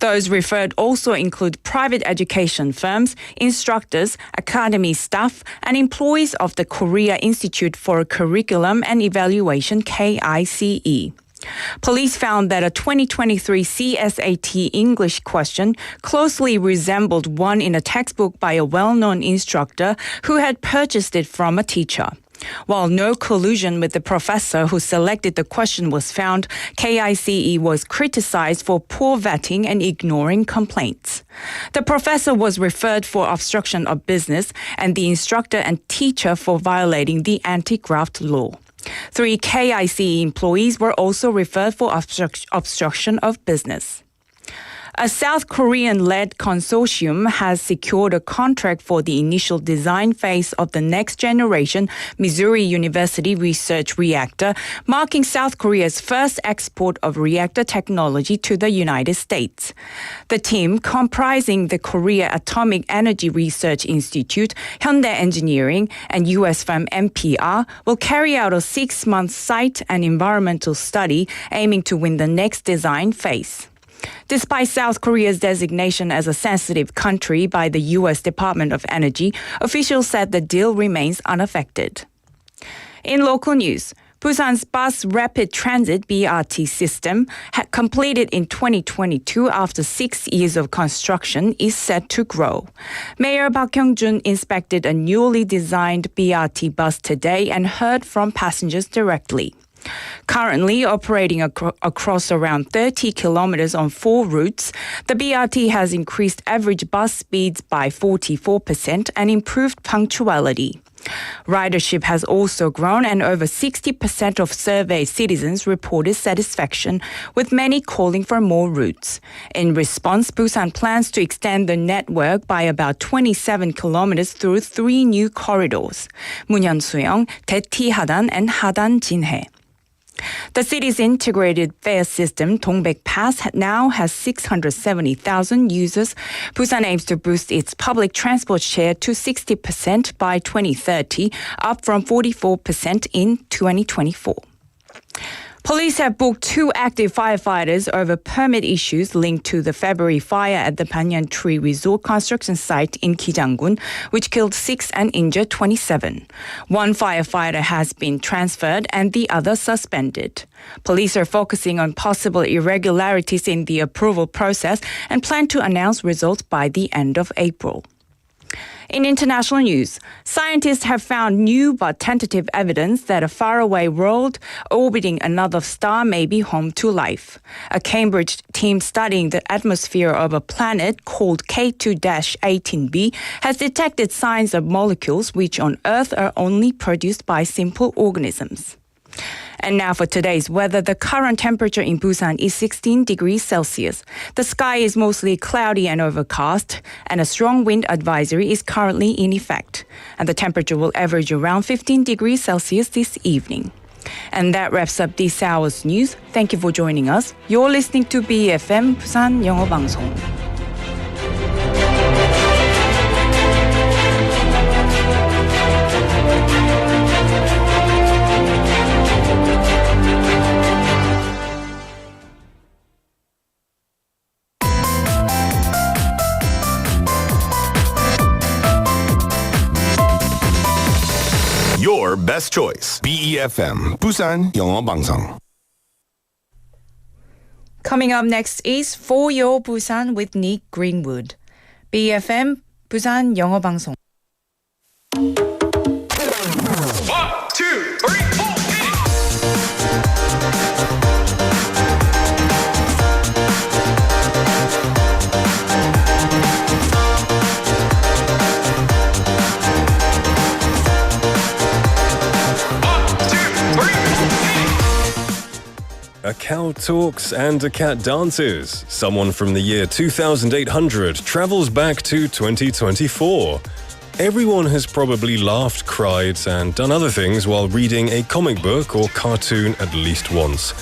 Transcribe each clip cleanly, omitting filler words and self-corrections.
Those referred also include private education firms, instructors, academy staff, and employees of the Korea Institute for Curriculum and Evaluation KICE. Police found that a 2023 CSAT English question closely resembled one in a textbook by a well-known instructor who had purchased it from a teacher. While no collusion with the professor who selected the question was found, KICE was criticized for poor vetting and ignoring complaints. The professor was referred for obstruction of business and the instructor and teacher for violating the anti-graft law. 3 KICE employees were also referred for obstruction of business. A South Korean-led consortium has secured a contract for the initial design phase of the next-generation Missouri University research reactor, marking South Korea's first export of reactor technology to the United States. The team, comprising the Korea Atomic Energy Research Institute, Hyundai Engineering, and U.S. firm MPR, will carry out a 6-month site and environmental study aiming to win the next design phase. Despite South Korea's designation as a sensitive country by the U.S. Department of Energy, officials said the deal remains unaffected. In local news, Busan's bus rapid transit BRT system, completed in 2022 after 6 years of construction, is set to grow. Mayor Park Hyung-jun inspected a newly designed BRT bus today and heard from passengers directly. Currently operating across around 30 kilometers on 4 routes, the BRT has increased average bus speeds by 44% and improved punctuality. Ridership has also grown and over 60% of surveyed citizens reported satisfaction, with many calling for more routes. In response, Busan plans to extend the network by about 27 kilometers through 3 new corridors: Munhyun-Suyeong, Daeti-Hadan, and Hadan-Jinhae. The city's integrated fare system, Dongbek Pass, now has 670,000 users. Busan aims to boost its public transport share to 60% by 2030, up from 44% in 2024. Police have booked 2 active firefighters over permit issues linked to the February fire at the Banyan Tree Resort construction site in Kijang-gun, which killed 6 and injured 27. 1 firefighter has been transferred and the other suspended. Police are focusing on possible irregularities in the approval process and plan to announce results by the end of April. In international news, scientists have found new but tentative evidence that a faraway world orbiting another star may be home to life. A Cambridge team studying the atmosphere of a planet called K2-18b has detected signs of molecules which on Earth are only produced by simple organisms. And now for today's weather, the current temperature in Busan is 16 degrees Celsius. The sky is mostly cloudy and overcast, and a strong wind advisory is currently in effect. And the temperature will average around 15 degrees Celsius this evening. And that wraps up this hour's news. Thank you for joining us. You're listening to BFM 부산 영어방송. Your best choice. BEFM 부산 영어방송. Coming up next is For Your Busan with Nick Greenwood. BFM 부산 영어방송. 1, 2, 3, 4. A cow talks and a cat dances. Someone from the year 2800 travels back to 2024. Everyone has probably laughed, cried, and done other things while reading a comic book or cartoon at least once.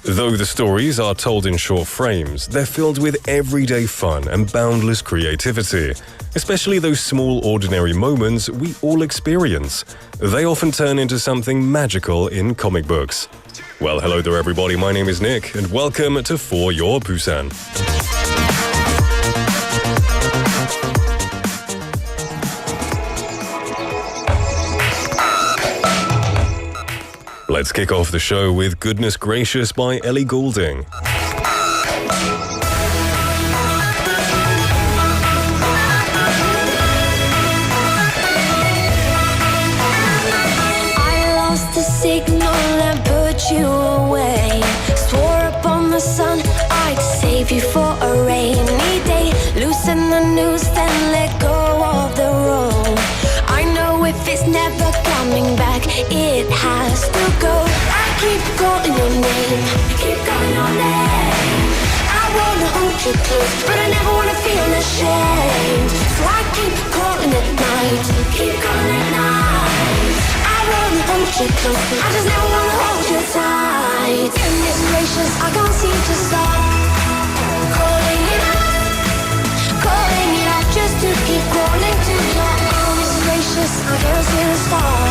Though the stories are told in short frames, they're filled with everyday fun and boundless creativity. Especially those small, ordinary moments we all experience. They often turn into something magical in comic books. Well, hello there everybody, my name is Nick and welcome to For Your Busan. Let's kick off the show with Goodness Gracious by Ellie Goulding. Signal and put you away. Swore up on the sun I'd save you for a rainy day. Loosen the noose then let go of the rope. I know if it's never coming back, it has to go. I keep calling your name, keep calling your name. I wanna hold you close, but I never wanna feel ashamed. So I keep calling at night, keep calling at night. Hold you close, I just never wanna hold you tight. Goodness gracious, I can't seem to stop calling it out just to keep calling to your arms. Gracious, I can't seem to stop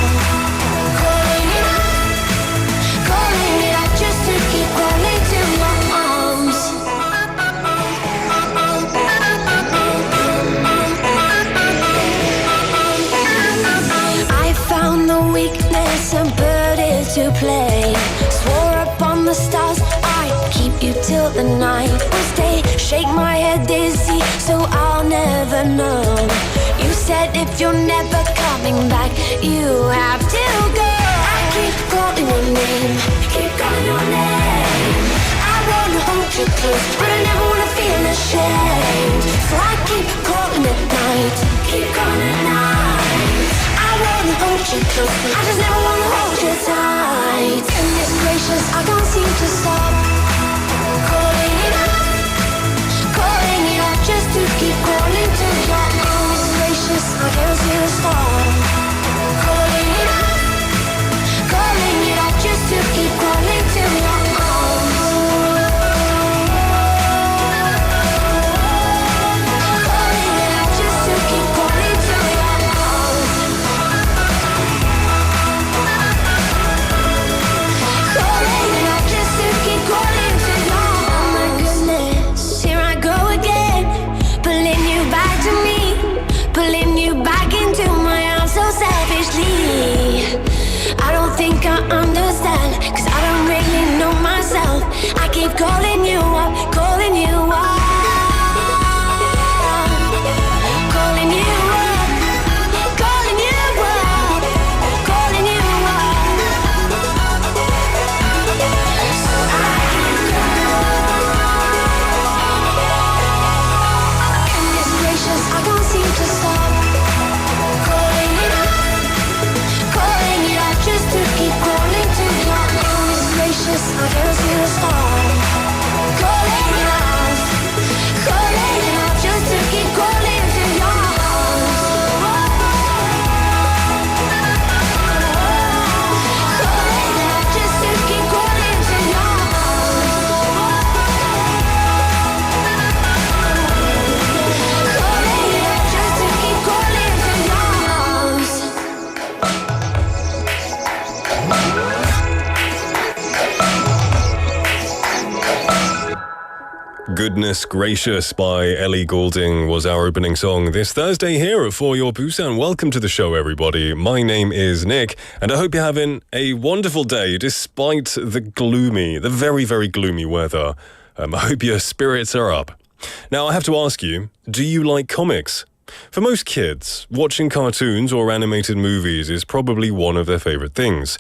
calling it out just to keep calling to your arms. I found the weakness and put it to play. Swore up on the stars I'd keep you till the night will stay. Shake my head dizzy so I'll never know. You said if you're never coming back, you have to go. I keep calling your name, keep calling your name. I wanna hold you close, but I never wanna feel ashamed. So I keep calling at night, keep calling at night. I wanna hold you close, I just never wanna hold you tight. Goodness gracious, I can't seem to stop calling it out just to keep calling to your arms. Gracious, I can't seem to stop calling it out just to keep calling to your arms. I don't think I understand, cause I don't really know myself. I keep calling you up, calling you up, calling you up, calling you up, calling you up. So I can go. Goodness gracious, I can't seem to stop calling it up. Just to keep calling to your arms. Gracious, I can't see the stars. Calling it out just to keep calling to your arms. Calling it out just to keep calling to your arms. Calling it out just to keep calling to your arms. Goodness Gracious by Ellie Goulding was our opening song this Thursday here at For Your Busan. Welcome to the show, everybody. My name is Nick, and I hope you're having a wonderful day despite the very, very gloomy weather. I hope your spirits are up. Now, I have to ask you, do you like comics? For most kids, watching cartoons or animated movies is probably one of their favorite things.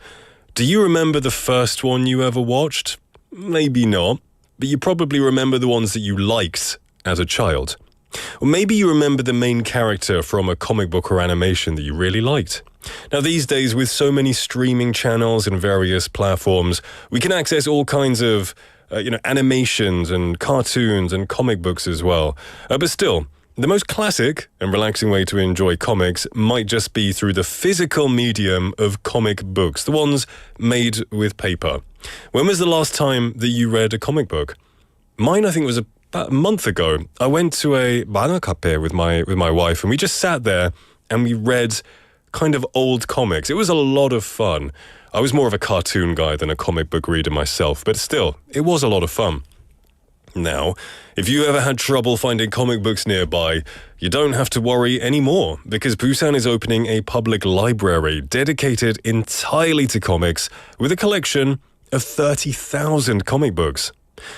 Do you remember the first one you ever watched? Maybe not, but you probably remember the ones that you liked as a child. Or maybe you remember the main character from a comic book or animation that you really liked. Now, these days, with so many streaming channels and various platforms, we can access all kinds of animations and cartoons and comic books as well. But still, the most classic and relaxing way to enjoy comics might just be through the physical medium of comic books, the ones made with paper. When was the last time that you read a comic book? Mine, I think, was about a month ago. I went to a 만화 cafe with my wife, and we just sat there and we read kind of old comics. It was a lot of fun. I was more of a cartoon guy than a comic book reader myself, but still, it was a lot of fun. Now, if you ever had trouble finding comic books nearby, you don't have to worry anymore because Busan is opening a public library dedicated entirely to comics with a collection of 30,000 comic books.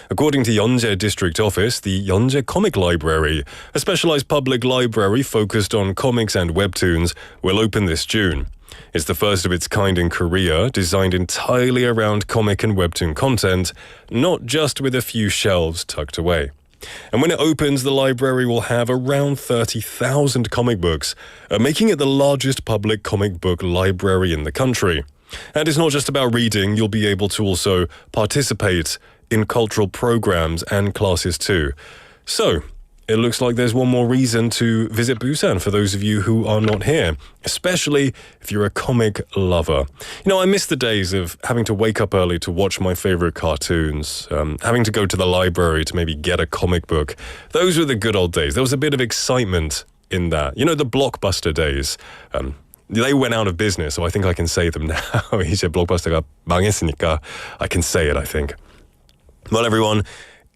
According to 연제 District Office, the 연제 Comic Library, a specialized public library focused on comics and webtoons, will open this June. It's the first of its kind in Korea, designed entirely around comic and webtoon content, not just with a few shelves tucked away. And when it opens, the library will have around 30,000 comic books, making it the largest public comic book library in the country. And it's not just about reading, you'll be able to also participate in cultural programs and classes too. So, it looks like there's one more reason to visit Busan for those of you who are not here, especially if you're a comic lover. You know, I miss the days of having to wake up early to watch my favorite cartoons, having to go to the library to maybe get a comic book. Those were the good old days. There was a bit of excitement in that. You know, the Blockbuster days. They went out of business, so I think I can say them now. 이제 Blockbuster가 망했으니까 I can say it, I think. Well, everyone,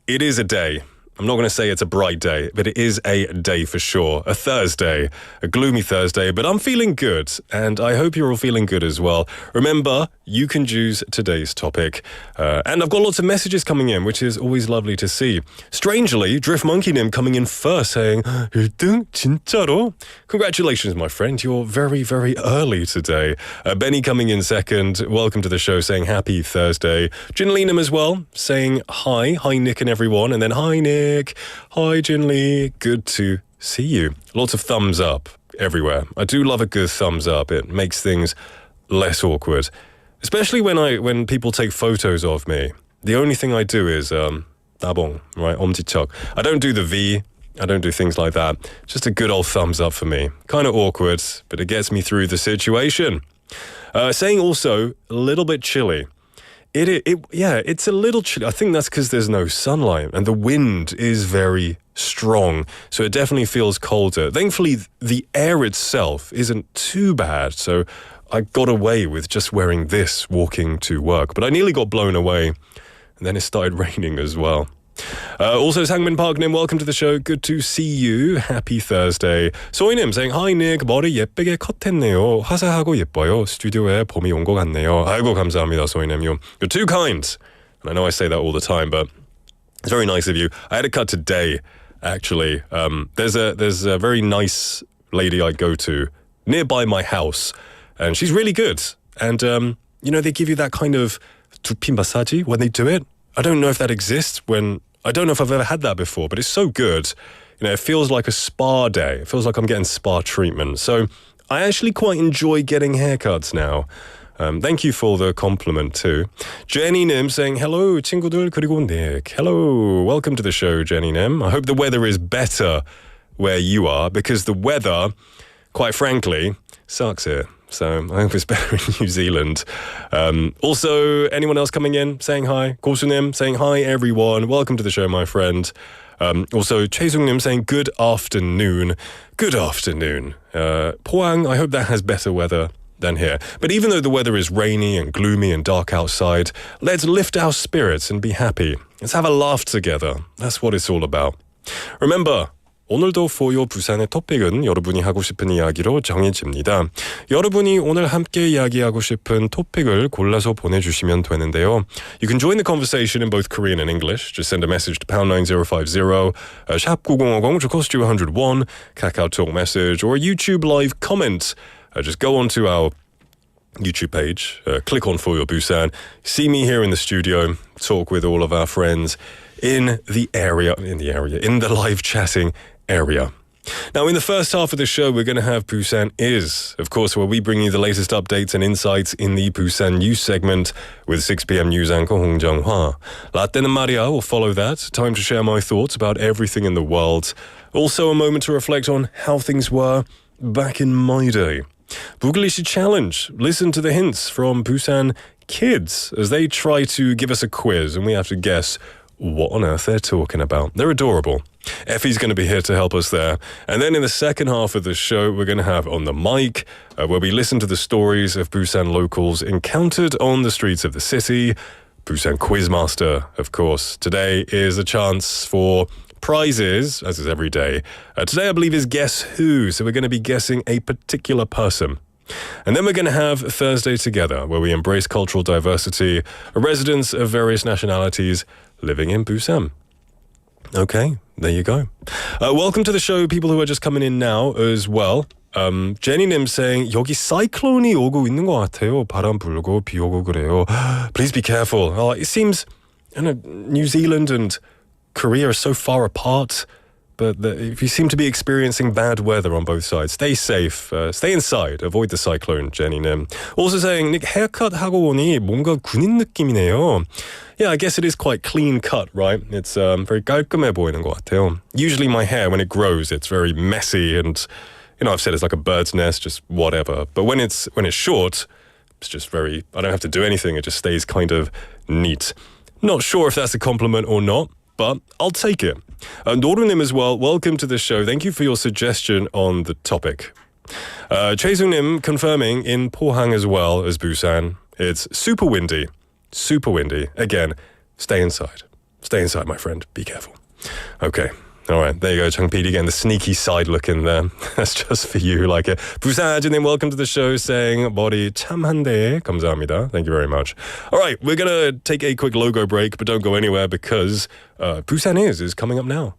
it is a day. I'm not going to say it's a bright day, but it is a day for sure. A Thursday, a gloomy Thursday, but I'm feeling good, and I hope you're all feeling good as well. Remember, you can choose today's topic. And I've got lots of messages coming in, which is always lovely to see. Strangely, Drift Monkey-님 coming in first saying, 1등? 진짜로? Congratulations, my friend. You're very, very early today. Benny coming in second. Welcome to the show, saying happy Thursday. Jinleenim as well, saying hi. Hi, Nick and everyone. And then hi, Nick. Hi, Jinlee. Good to see you. Lots of thumbs up everywhere. I do love a good thumbs up. It makes things less awkward. Especially when people take photos of me. The only thing I do is 따봉, right? 엄지척. I don't do the V. I don't do things like that. Just a good old thumbs up for me. Kind of awkward, but it gets me through the situation. Saying also a little bit chilly. It's a little chilly. I think that's because there's no sunlight and the wind is very strong. So it definitely feels colder. Thankfully, the air itself isn't too bad. So I got away with just wearing this walking to work. But I nearly got blown away. And then it started raining as well. Also, Sangmin Park님, welcome to the show. Good to see you. Happy Thursday. 소희님 saying, Hi Nick, 머리 예쁘게 컷했네요. 화사하고 예뻐요. 스튜디오에 봄이 온 것 같네요. 아이고 감사합니다, 소희님. You're too kind. And I know I say that all the time, but it's very nice of you. I had a cut today, actually. There's a very nice lady I go to nearby my house, and she's really good. And, you know, they give you that kind of 두피 마사지 when they do it. I don't know if that exists I don't know if I've ever had that before, but it's so good. You know, it feels like a spa day. It feels like I'm getting spa treatment. So I actually quite enjoy getting haircuts now. Thank you for the compliment too. Jenny Nim saying, hello, 친구들, 그리고 Nick. Hello, welcome to the show, Jenny Nim. I hope the weather is better where you are because the weather, quite frankly, sucks here. So I hope it's better in New Zealand. Also, anyone else coming in saying hi? 고수님 saying hi, everyone. Welcome to the show, my friend. Also, 최승님 saying good afternoon. Good afternoon. 포항, I hope that has better weather than here. But even though the weather is rainy and gloomy and dark outside, let's lift our spirits and be happy. Let's have a laugh together. That's what it's all about. Remember, 오늘도 For Your 부산의 토픽은 여러분이 하고 싶은 이야기로 정해집니다. 여러분이 오늘 함께 이야기하고 싶은 토픽을 골라서 보내주시면 되는데요. You can join the conversation in both Korean and English. Just send a message to #9050, 샵 9050 to cost you 101, KakaoTalk message, or a YouTube live comment. Just go onto our YouTube page, click on For Your Busan, see me here in the studio, talk with all of our friends in the live chatting area. Now, in the first half of the show, we're going to have Busan Is, of course, where we bring you the latest updates and insights in the Busan News segment with 6 p.m. news anchor Hong Jung-hwa. 라떼는 말이야 will follow that. Time to share my thoughts about everything in the world. Also, a moment to reflect on how things were back in my day. 부글리쉬 challenge. Listen to the hints from Busan kids as they try to give us a quiz and we have to guess what on earth they're talking about. They're adorable. Effie's going to be here to help us there. And then in the second half of the show, we're going to have On the Mic, where we listen to the stories of Busan locals encountered on the streets of the city. Busan Quizmaster, of course. Today is a chance for prizes, as is every day. Today, I believe, is Guess Who. So we're going to be guessing a particular person. And then we're going to have Thursday Together, where we embrace cultural diversity, residents of various nationalities living in Busan. Okay, there you go. Welcome to the show, people who are just coming in now as well. Jenny님 saying, 여기 사이클론이 오고 있는 것 같아요. 바람 불고 비 오고 그래요. Please be careful. It seems New Zealand and Korea are so far apart, but if you seem to be experiencing bad weather on both sides, stay safe. Stay inside. Avoid the cyclone, Jenny님. Also saying, Nick, haircut 하고 오니 뭔가 군인 느낌이네요. Yeah, I guess it is quite clean cut, right? It's very 깔끔해 보이는 것 같아요. Usually my hair, when it grows, it's very messy and, I've said it's like a bird's nest, just whatever. But when it's short, it's just very, I don't have to do anything. It just stays kind of neat. Not sure if that's a compliment or not, but I'll take it. Norunim as well, welcome to the show. Thank you for your suggestion on the topic. Chaesungnim confirming in Pohang as well as Busan, it's super windy. Super windy. Again, stay inside. Stay inside, my friend. Be careful. Okay. All right. There you go, Chung Pete. Again, the sneaky side look in there. That's just for you. Like it. Busan Ajin, welcome to the show, saying 머리 참 한데 감사합니다. Thank you very much. All right. We're going to take a quick logo break, but don't go anywhere because Busan Is coming up now.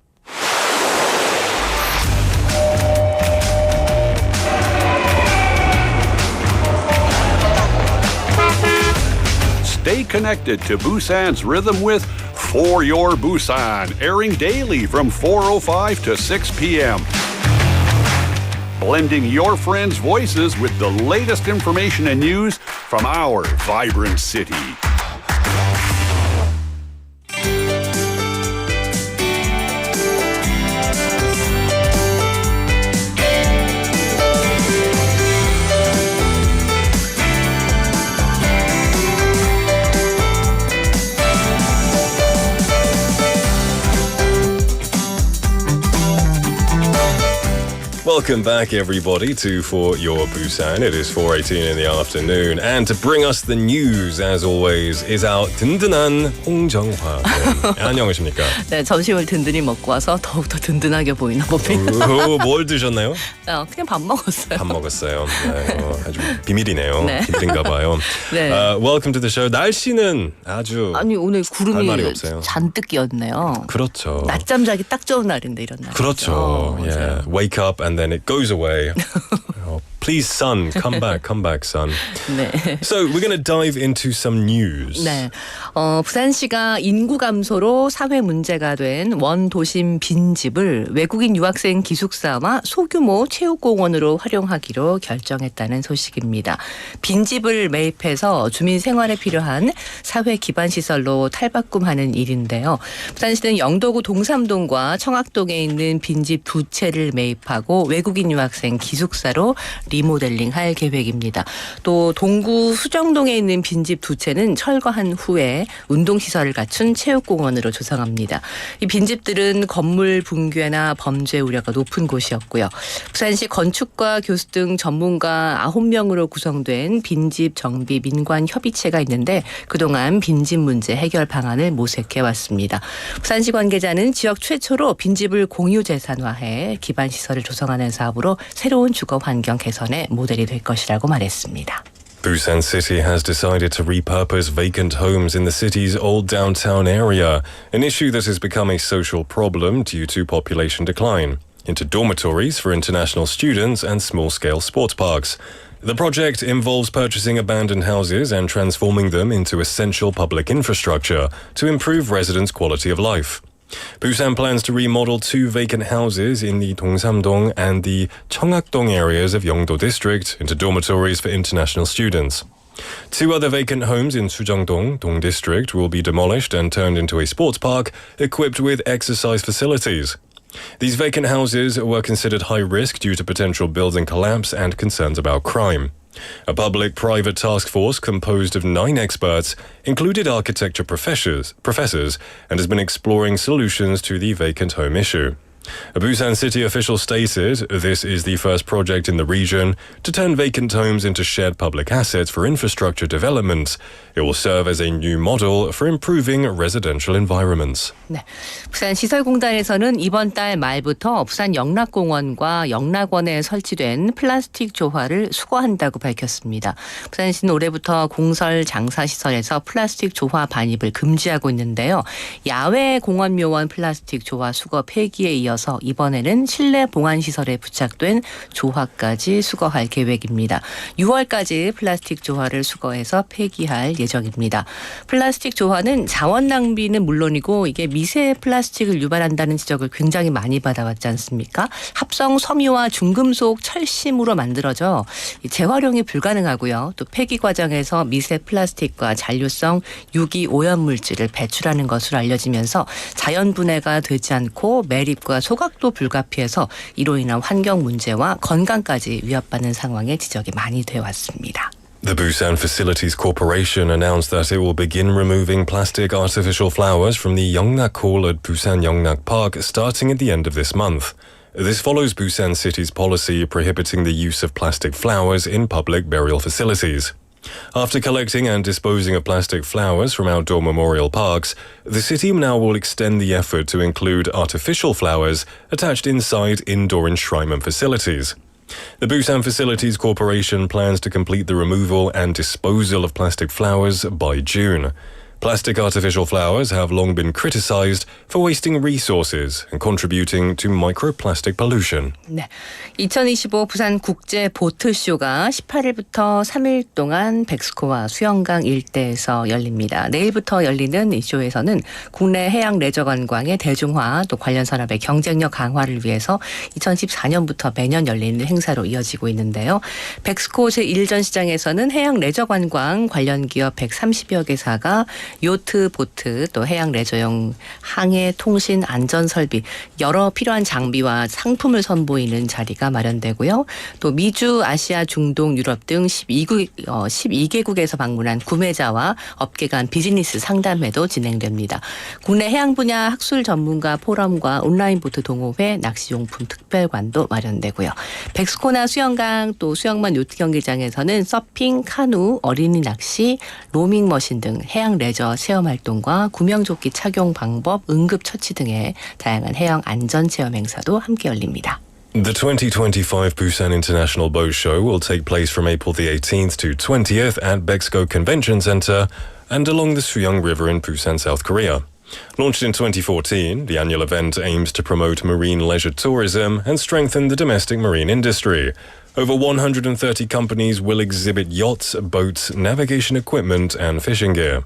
Stay connected to Busan's rhythm with For Your Busan, airing daily from 4:05 to 6 p.m. Blending your friends' voices with the latest information and news from our vibrant city. Welcome back, everybody, to For Your Busan. It is 4:18 in the afternoon. And to bring us the news, as always, is our 든든한 홍정화. 네, 안녕하십니까? 네, 점심을 든든히 먹고 와서 더욱더 든든하게 보이나 봅니다. 뭘 드셨나요? 그냥 밥 먹었어요. 밥 먹었어요. 네, 아주 비밀이네요. 네. 비밀인가 봐요. 네. Welcome to the show. 날씨는 아주 아니 오늘 할 구름이 말이 없어요. 잔뜩 끼었네요. 그렇죠. 낮잠 자기 딱 좋은 날인데 이런 날. 그렇죠. Yeah. Wake up and then it goes away. Please, sun, come back, sun. 네. So we're going to dive into some news. 네. 부산시가 인구 감소로 사회 문제가 된 원도심 빈집을 외국인 유학생 기숙사와 소규모 체육공원으로 활용하기로 결정했다는 소식입니다. 빈집을 매입해서 주민 생활에 필요한 사회 기반 시설로 탈바꿈하는 일인데요. 부산시는 영도구 동삼동과 청학동에 있는 빈집 2채를 매입하고 외국인 유학생 기숙사로 리모델링할 계획입니다. 또 동구 수정동에 있는 빈집 2채는 철거한 후에 운동시설을 갖춘 체육공원으로 조성합니다. 이 빈집들은 건물 붕괴나 범죄 우려가 높은 곳이었고요. 부산시 건축과 교수 등 전문가 9명으로 구성된 빈집 정비 민관 협의체가 있는데 그동안 빈집 문제 해결 방안을 모색해왔습니다. 부산시 관계자는 지역 최초로 빈집을 공유재산화해 기반시설을 조성하는 사업으로 새로운 주거 환경 개선에 모델이 될 것이라고 말했습니다. Busan City has decided to repurpose vacant homes in the city's old downtown area, an issue that has become a social problem due to population decline, into dormitories for international students and small-scale sports parks. The project involves purchasing abandoned houses and transforming them into essential public infrastructure to improve residents' quality of life. Busan plans to remodel 2 vacant houses in the Dongsamdong and the Cheongak-dong areas of Yeongdo District into dormitories for international students. 2 other vacant homes in Sujongdong, Dong District, will be demolished and turned into a sports park equipped with exercise facilities. These vacant houses were considered high risk due to potential building collapse and concerns about crime. A public-private task force composed of 9 experts included architecture professors and has been exploring solutions to the vacant home issue. A Busan city official stated this is the first project in the region to turn vacant homes into shared public assets for infrastructure development. It will serve as a new model for improving residential environments. 네, 부산시설공단에서는 이번 달 말부터 부산 영락공원과 영락원에 설치된 플라스틱 조화를 수거한다고 밝혔습니다. 부산시는 올해부터 공설 장사시설에서 플라스틱 조화 반입을 금지하고 있는데요. 야외 공원묘원 플라스틱 조화 수거 폐기에 이어서 이번에는 실내 봉안시설에 부착된 조화까지 수거할 계획입니다. 6월까지 플라스틱 조화를 수거해서 폐기할 예정입니다. 플라스틱 조화는 자원 낭비는 물론이고 이게 미세 플라스틱을 유발한다는 지적을 굉장히 많이 받아왔지 않습니까? 합성 섬유와 중금속 철심으로 만들어져 재활용이 불가능하고요. 또 폐기 과정에서 미세 플라스틱과 잔류성 유기 오염물질을 배출하는 것으로 알려지면서 자연 분해가 되지 않고 매립과 소각도 불가피해서 이로 인한 환경 문제와 건강까지 위협받는 상황에 지적이 많이 되어 왔습니다. The Busan Facilities Corporation announced that it will begin removing plastic artificial flowers from the Yeongnak Hall at Busan Yeongnak Park starting at the end of this month. This follows Busan City's policy prohibiting the use of plastic flowers in public burial facilities. After collecting and disposing of plastic flowers from outdoor memorial parks, the city now will extend the effort to include artificial flowers attached inside indoor enshrinement facilities. The Busan Facilities Corporation plans to complete the removal and disposal of plastic flowers by June. Plastic artificial flowers have long been criticized for wasting resources and contributing to microplastic pollution. 네, 2025 부산 국제 보트쇼가 18일부터 3일 동안 백스코와 수영강 일대에서 열립니다. 내일부터 열리는 이 쇼에서는 국내 해양 레저 관광의 대중화 또 관련 산업의 경쟁력 강화를 위해서 2014년부터 매년 열리는 행사로 이어지고 있는데요. 백스코 제1전 시장에서는 해양 레저 관광 관련 기업 130여 개사가 요트, 보트, 또 해양 레저용 항해, 통신, 안전 설비 여러 필요한 장비와 상품을 선보이는 자리가 마련되고요. 또 미주, 아시아, 중동, 유럽 등 12개국에서 방문한 구매자와 업계 간 비즈니스 상담회도 진행됩니다. 국내 해양 분야 학술 전문가 포럼과 온라인 보트 동호회, 낚시용품 특별관도 마련되고요. 백스코나 수영강 또 수영만 요트 경기장에서는 서핑, 카누, 어린이 낚시, 로밍 머신 등 해양 레저 체험 활동과 구명조끼 착용 방법, 응급처치 등의 다양한 해양 안전 체험 행사도 함께 열립니다. The 2025 Busan International Boat Show will take place from April the 18th to 20th at Bexco Convention Center and along the Suyang River in Busan, South Korea. Launched in 2014, the annual event aims to promote marine leisure tourism and strengthen the domestic marine industry. Over 130 companies will exhibit yachts, boats, navigation equipment, and fishing gear.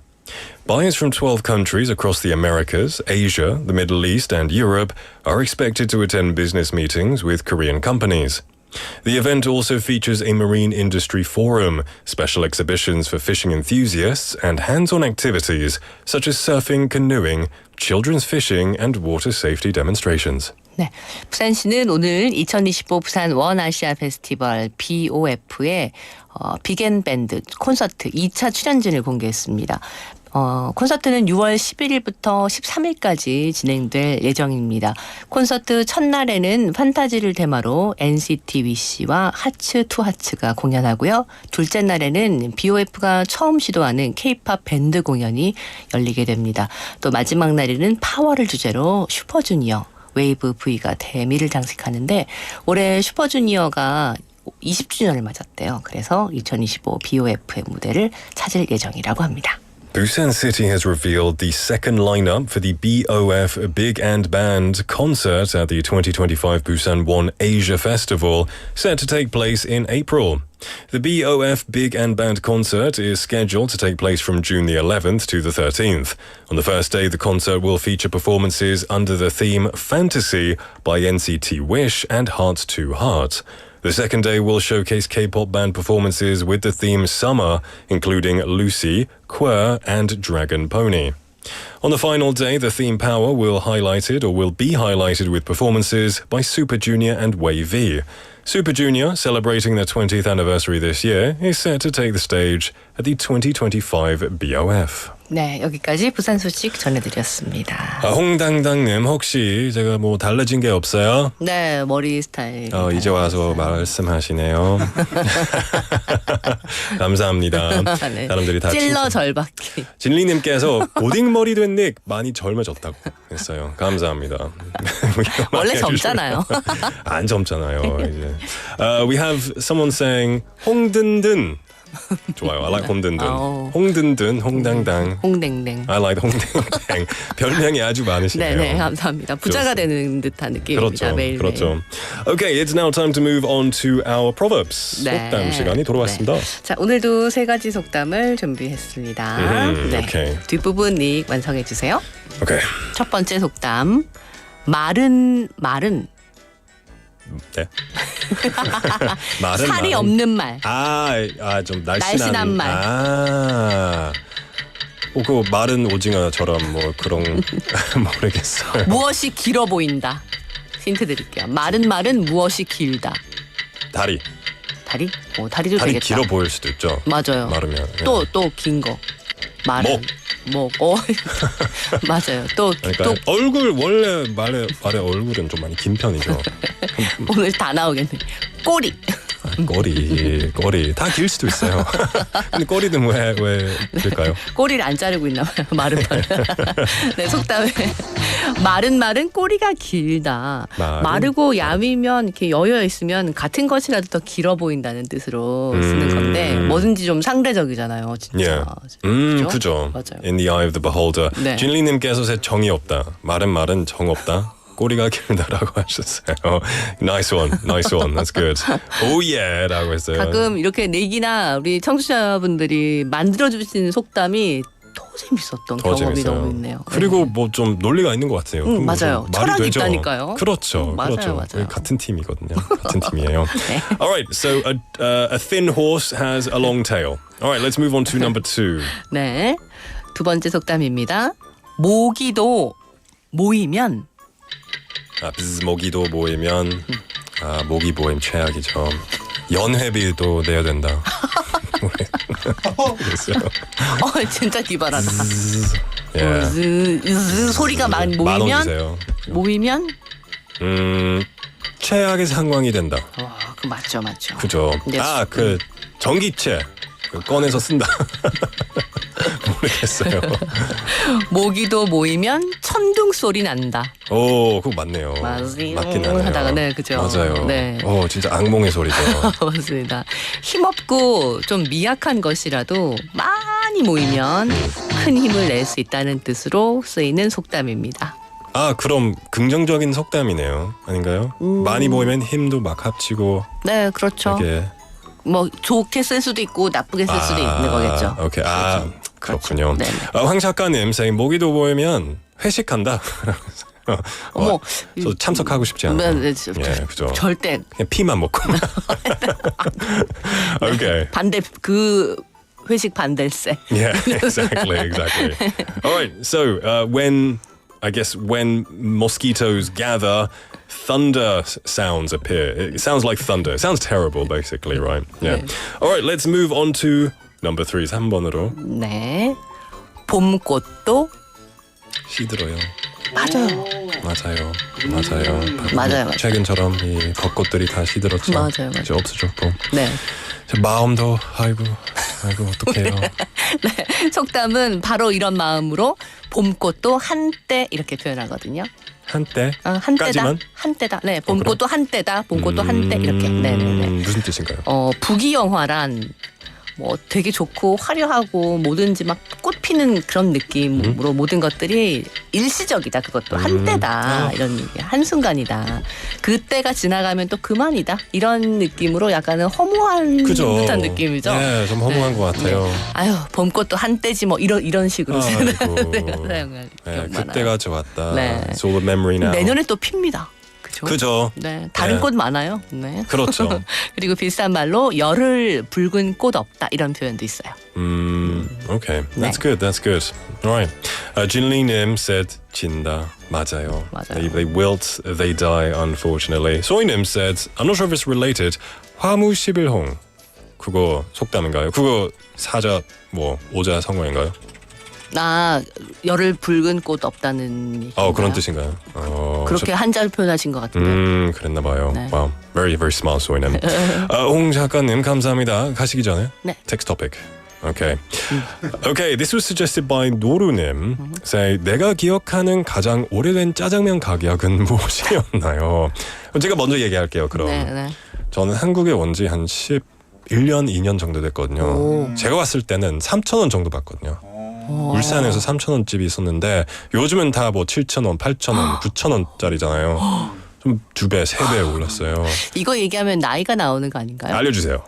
Buyers from 12 countries across the Americas, Asia, the Middle East, and Europe are expected to attend business meetings with Korean companies. The event also features a marine industry forum, special exhibitions for fishing enthusiasts, and hands-on activities such as surfing, canoeing, children's fishing, and water safety demonstrations. 네, 부산시는 오늘 2025 부산 원아시아 페스티벌 BOF의 빅앤밴드 콘서트 2차 출연진을 공개했습니다. 콘서트는 6월 11일부터 13일까지 진행될 예정입니다. 콘서트 첫날에는 판타지를 테마로 NCT 위시와 하츠 투 하츠가 공연하고요. 둘째 날에는 BOF가 처음 시도하는 K-팝 밴드 공연이 열리게 됩니다. 또 마지막 날에는 파워를 주제로 슈퍼주니어, 웨이브 V가 대미를 장식하는데 올해 슈퍼주니어가 20주년을 맞았대요. 그래서 2025 BOF의 무대를 찾을 예정이라고 합니다. Busan City has revealed the second lineup for the BOF Big and Band concert at the 2025 Busan One Asia Festival, set to take place in April. The BOF Big and Band concert is scheduled to take place from June the 11th to the 13th. On the first day, the concert will feature performances under the theme Fantasy by NCT Wish and Heart to Heart. The second day will showcase K-pop band performances with the theme Summer, including Lucy, Queer, and Dragon Pony. On the final day, the theme Power will be highlighted with performances by Super Junior and Wave V. Super Junior, celebrating their 20th anniversary this year, is set to take the stage at the 2025 BOF. 네, 여기까지 부산 소식 전해드렸습니다. 홍당당님 혹시 제가 뭐 달라진 게 없어요? 네, 머리 스타일. 이제 와서 말씀하시네요. 감사합니다. 네. 사람들이 다 찔러 절박기. 진리님께서 고딩 머리 된 닉 많이 젊어졌다고 했어요. 감사합니다. 원래 젊잖아요. 안 젊잖아요. 이제. We have someone saying 홍든든. 좋아요. I like 홍든든. 홍든든, 홍당당. 홍댕댕. I like 홍댕댕. 별명이 아주 많으시네요. 네, 감사합니다. 부자가 되는 듯한 느낌입니다. 매일. 그렇죠. Okay, it's now time to move on to our Proverbs. 속담 시간이 돌아왔습니다. 네. 자, 오늘도 세 가지 속담을 준비했습니다. 네. okay. 뒷부분 닉 완성해 주세요. Okay. 첫 번째 속담. 말은 네. 말은 살이 없는 말. 좀 날씬한 말. 그 마른 오징어처럼 뭐 그런 모르겠어요. 무엇이 길어 보인다. 힌트 드릴게요. 마른 무엇이 길다. 다리. 다리? 다리도 다리 되겠다. 길어 보일 수도 있죠. 맞아요. 마르면. 또 긴 거. 목. 맞아요. 또 얼굴 원래 말의 얼굴은 좀 많이 긴 편이죠. 오늘 다 나오겠네. 꼬리. 꼬리 다 길 수도 있어요. 근데 꼬리는 왜 길까요? 꼬리를 안 자르고 있나 봐요. 마른 말. 네, 속담에 마른 꼬리가 길다. 마르고 야위면 이렇게 여여 있으면 같은 것이라도 더 길어 보인다는 뜻으로 쓰는 건데 뭐든지 좀 상대적이잖아요, 진짜. 그죠. 맞아요. In the eye of the beholder. 네. 진리님께서 정이 없다. 말은 정 없다. 꼬리가 길다라고 하셨어요. Nice one. That's good. Oh yeah!라고 했어요. 가끔 이렇게 내기나 우리 청취자분들이 만들어주신 속담이 더 재밌었던 경험이 너무 있네요. 그리고 뭐 좀 논리가 있는 것 같아요. 맞아요. 철학이 있다니까요. 그렇죠. 맞아요. 같은 팀이거든요. 같은 팀이에요. 네. Alright, so a thin horse has a long tail. Alright, let's move on to number 2. 네, 두 번째 속담입니다. 모기도 모이면 모기도 모이면 모기 모임 최악이죠. 연회비도 내야 된다. 진짜 기발하다. 예. 소리가 많이 만 원 주세요. 모이면 최악의 상황이 된다. 그 맞죠. 그죠. 그 전기채 꺼내서 쓴다. 모르겠어요. 모기도 모이면 천둥 소리 난다. 그거 맞네요. 맞긴 하네요. 하다가 그죠. 맞아요. 네. 진짜 악몽의 소리죠. 맞습니다. 힘없고 좀 미약한 것이라도 많이 모이면 큰 힘을 낼 수 있다는 뜻으로 쓰이는 속담입니다. 그럼 긍정적인 속담이네요. 아닌가요? 많이 모이면 힘도 막 합치고. 네, 그렇죠. 되게 뭐 좋게 쓸 수도 있고 나쁘게 쓸 수도 있는 거겠죠. 오케이. 그렇군요. 그렇죠. 황 작가님, 모기도 모이면 회식한다. 저 참석하고 싶지 않아요. 네, 그죠. 절대 그냥 피만 먹고. 오케이. 반대 회식 반댈세. Yeah, exactly. All right. So when mosquitoes gather, thunder sounds appear. It sounds like thunder. It sounds terrible, basically, right? Yeah. All right. Let's move on to number 3. 3번으로. 네. 봄꽃도 시들어요. 맞아요. 맞아요. 최근처럼 이 벚꽃들이 다 시들었죠. 맞아요. 이제 없어졌고. 네. 제 마음도 아이고 어떡해요. 네. 속담은 바로 이런 마음으로 봄꽃도 한때 이렇게 표현하거든요. 한때? 한때다. 네, 봄꽃도 한때다. 봄꽃도 한때 이렇게. 네네네. 무슨 뜻인가요? 부귀영화란 뭐 되게 좋고 화려하고 뭐든지 막 꽃피는 그런 느낌으로 모든 것들이 일시적이다. 그것도 한때다. 이런 얘기. 한순간이다. 그때가 지나가면 또 그만이다. 이런 느낌으로 약간은 허무한 듯한 느낌이죠. 네, 좀 허무한 것 같아요. 네. 아유, 봄꽃도 한때지 뭐 이런 식으로 사용할 그때가 좋았다. 네. It's all a memory now. 내년에 또 핍니다. 그죠. 네, 다른 꽃 많아요. 네. 그렇죠. 그리고 비슷한 말로 열흘 붉은 꽃 없다 이런 표현도 있어요. Okay, that's good. That's good. All right. Jinli-nim said 진다. 맞아요. They wilt, they die, unfortunately. 소희님 said, I'm not sure if it's related. 화무11홍. 그거 속담인가요? 그거 사자 뭐 오자 성어인가요? 열을 붉은 꽃 없다는 얘기인가요? 그런 뜻인가요? 그렇게 한자를 표현하신 것 같은데. 그랬나 봐요. 네. Wow, very, very smart 소희님. 홍 작가님 감사합니다. 가시기 전에 네. Text topic. Okay. Okay, this was suggested by 노루님. Say, 내가 기억하는 가장 오래된 짜장면 가격은 무엇이었나요? 제가 먼저 얘기할게요. 그럼. 네. 저는 한국에 온 지 한 11년, 2년 정도 됐거든요. 제가 왔을 때는 3,000원 정도 받거든요. 울산에서 3,000원 집이 있었는데 요즘은 다 뭐 7,000원, 8,000원, 9,000원짜리잖아요. 좀 2배, 3배 올랐어요. 이거 얘기하면 나이가 나오는 거 아닌가요? 알려주세요.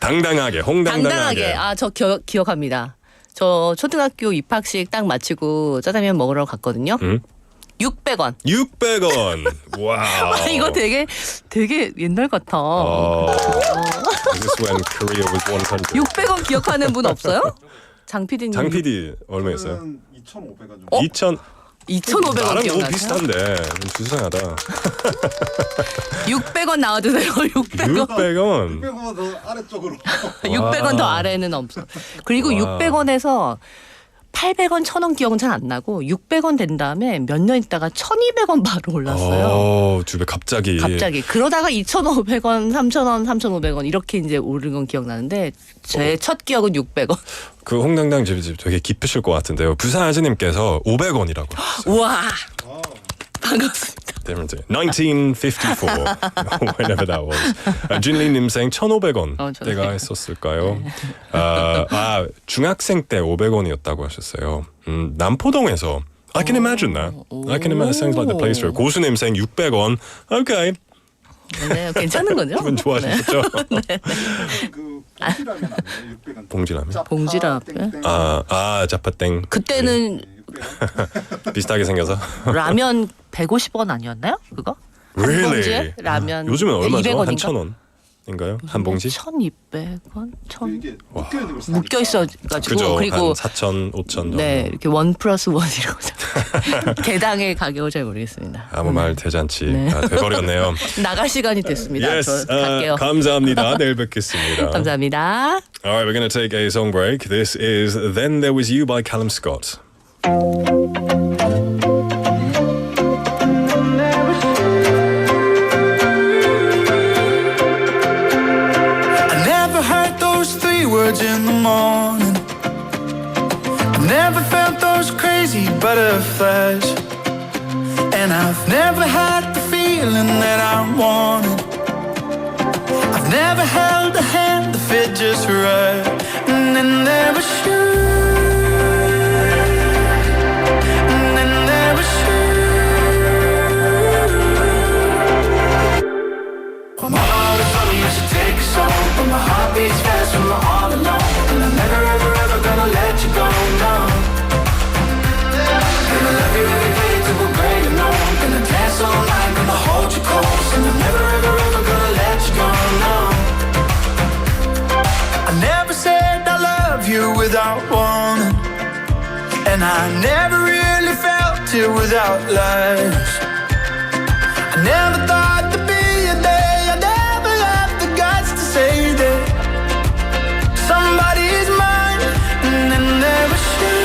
당당하게, 홍당당하게. 저 기억합니다. 저 초등학교 입학식 딱 마치고 짜장면 먹으러 갔거든요. 600원. 600원. 와우. 이거 되게 옛날 같아. This is when Korea was 100. 600원 기억하는 분 없어요? 장 PD님. 장 PD 얼마였어요? 2,500원 정도. 2,500원 나랑 기억나세요? 너무 비슷한데 좀 수상하다. 600원 나와주세요. 600원. 600원. 600원 더 아래쪽으로. 600원 더 아래는 없어. 그리고 600원에서 800원, 1,000원 기억은 잘 안 나고 600원 된 다음에 몇 년 있다가 1,200원 바로 올랐어요. 2배 갑자기. 그러다가 2,500원, 3,000원, 3,500원 이렇게 이제 오른 건 기억나는데 제 첫 기억은 600원. 그 홍당당 집 되게 깊으실 것 같은데요. 부산 아저님께서 500원이라고 하셨어요. 우와. 반갑습니다. 1954, whenever that was. 진리님 saying 1,500원 때가 했었을까요? 중학생 때 500원이었다고 하셨어요. 남포동에서 I can imagine that. I can imagine. Sounds like the place for it. 고수님 saying 600원. Okay. 네, 괜찮은 거죠? 기분 좋아지셨죠? 네. 그 봉지라면 안 돼요? 600원. 봉지라면? 봉지라면? 짜파땡. 그때는 비슷하게 생겨서. 라면 150원 아니었나요? 그거? Really? 한 봉지에 라면 요즘은 얼마죠? 200원인가? 한 1,000원인가요? 한 봉지? 1,200원? 이게 묶여 있는 걸 묶여 있어가지고 그죠. 그리고 한 4,000, 5,000 정도. 네 이렇게 1+1이라고 개당의 가격을 잘 모르겠습니다. 아무 말 대잔치 네. 돼버렸네요. 나갈 시간이 됐습니다. Yes, 저 갈게요. 감사합니다. 내일 뵙겠습니다. 감사합니다. Alright, we're going to take a song break. This is Then There Was You by Callum Scott. Words in the morning. I've never felt those crazy butterflies, and I've never had the feeling that I wanted. I've never held a hand that fit just right. And then there was you. And then there was you. My heart is funny, you should take a song, but my heart beats fast when we're all alone. And I'm never ever ever gonna let you go, no. Gonna love you every day till we're gray and old. Gonna dance all night, gonna hold you close. And I'm never ever ever gonna let you go, no. I never said I love you without warning, and I never really felt it without lies. I never thought there'd be a day I never have the guts to say that somebody's mine. And then there was you.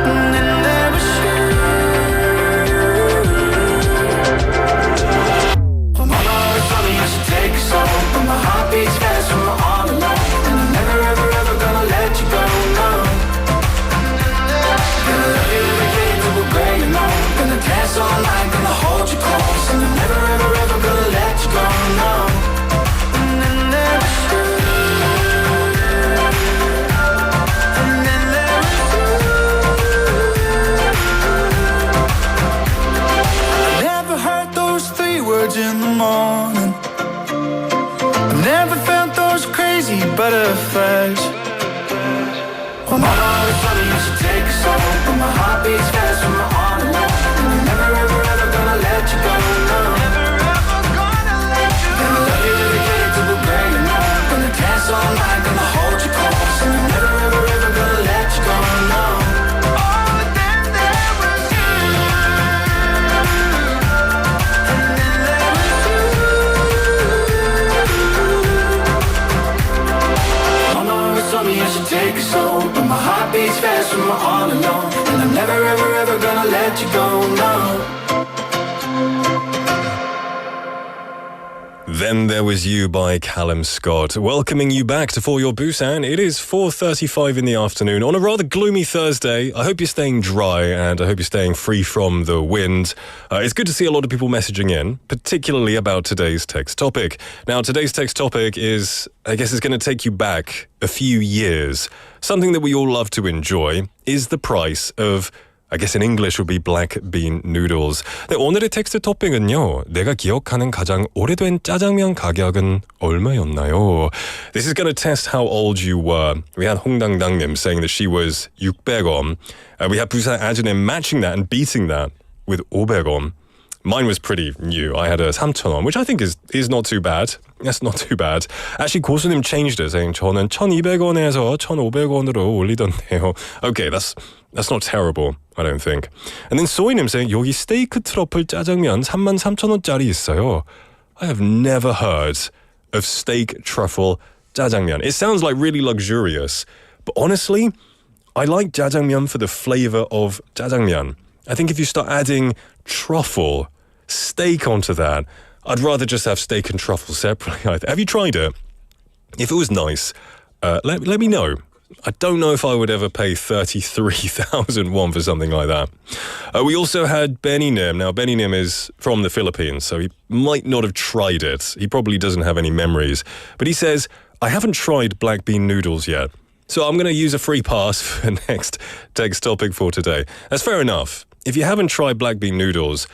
And then there was you. My heart is funny, you should take a song, but my heart beats fast when we're all alone. And I'm never ever ever gonna let you go, no. Gonna love you every day till we're gray and old. Gonna dance all night, gonna hold you close. And I'm never ever ever gonna let you go, no. And then there was you. And then there was you. I never heard those 3 words in the morning. I never felt those crazy butterflies. Well, my heart is funny, you should take a song, but my heart beats fast when we're all alone. And I'm never ever ever gonna let you go, no. Never ever gonna let you go. Gonna love you every day till we're gray and old. Gonna let you go, no. Then There Was You by Callum Scott. Welcoming you back to For Your Busan. It is 4:35 in the afternoon on a rather gloomy Thursday. I hope you're staying dry and I hope you're staying free from the wind. It's good to see a lot of people messaging in, particularly about today's text topic. Now, today's text topic is, I guess it's going to take you back a few years. Something that we all love to enjoy is the price of, I guess in English would be black bean noodles. 네, 오늘의 텍스트 토픽은요. 내가 기억하는 가장 오래된 짜장면 가격은 얼마였나요? This is going to test how old you were. We had 홍당당님 saying that she was 600원. We had 부산 아주님 matching that and beating that with 500원. Mine was pretty new. I had a 3,000원, which I think is not too bad. That's not too bad. Actually, 고수님 changed it, saying 저는 1,200원에서 1,500원으로 올리던데요. Okay, that's not terrible, I don't think. And then 소희님 saying 여기 스테이크 트러플 짜장면 33,000원짜리 있어요. I have never heard of steak truffle 짜장면. It sounds like really luxurious, but honestly, I like 짜장면 for the flavor of 짜장면. I think if you start adding truffle, steak onto that, I'd rather just have steak and truffle separately. Have you tried it? If it was nice, let me know. I don't know if I would ever pay 33,000 won for something like that. We also had Benny Nim. Now, Benny Nim is from the Philippines, so he might not have tried it. He probably doesn't have any memories. But he says, I haven't tried black bean noodles yet. So I'm going to use a free pass for the next text topic for today. That's fair enough. If you haven't tried black bean noodles,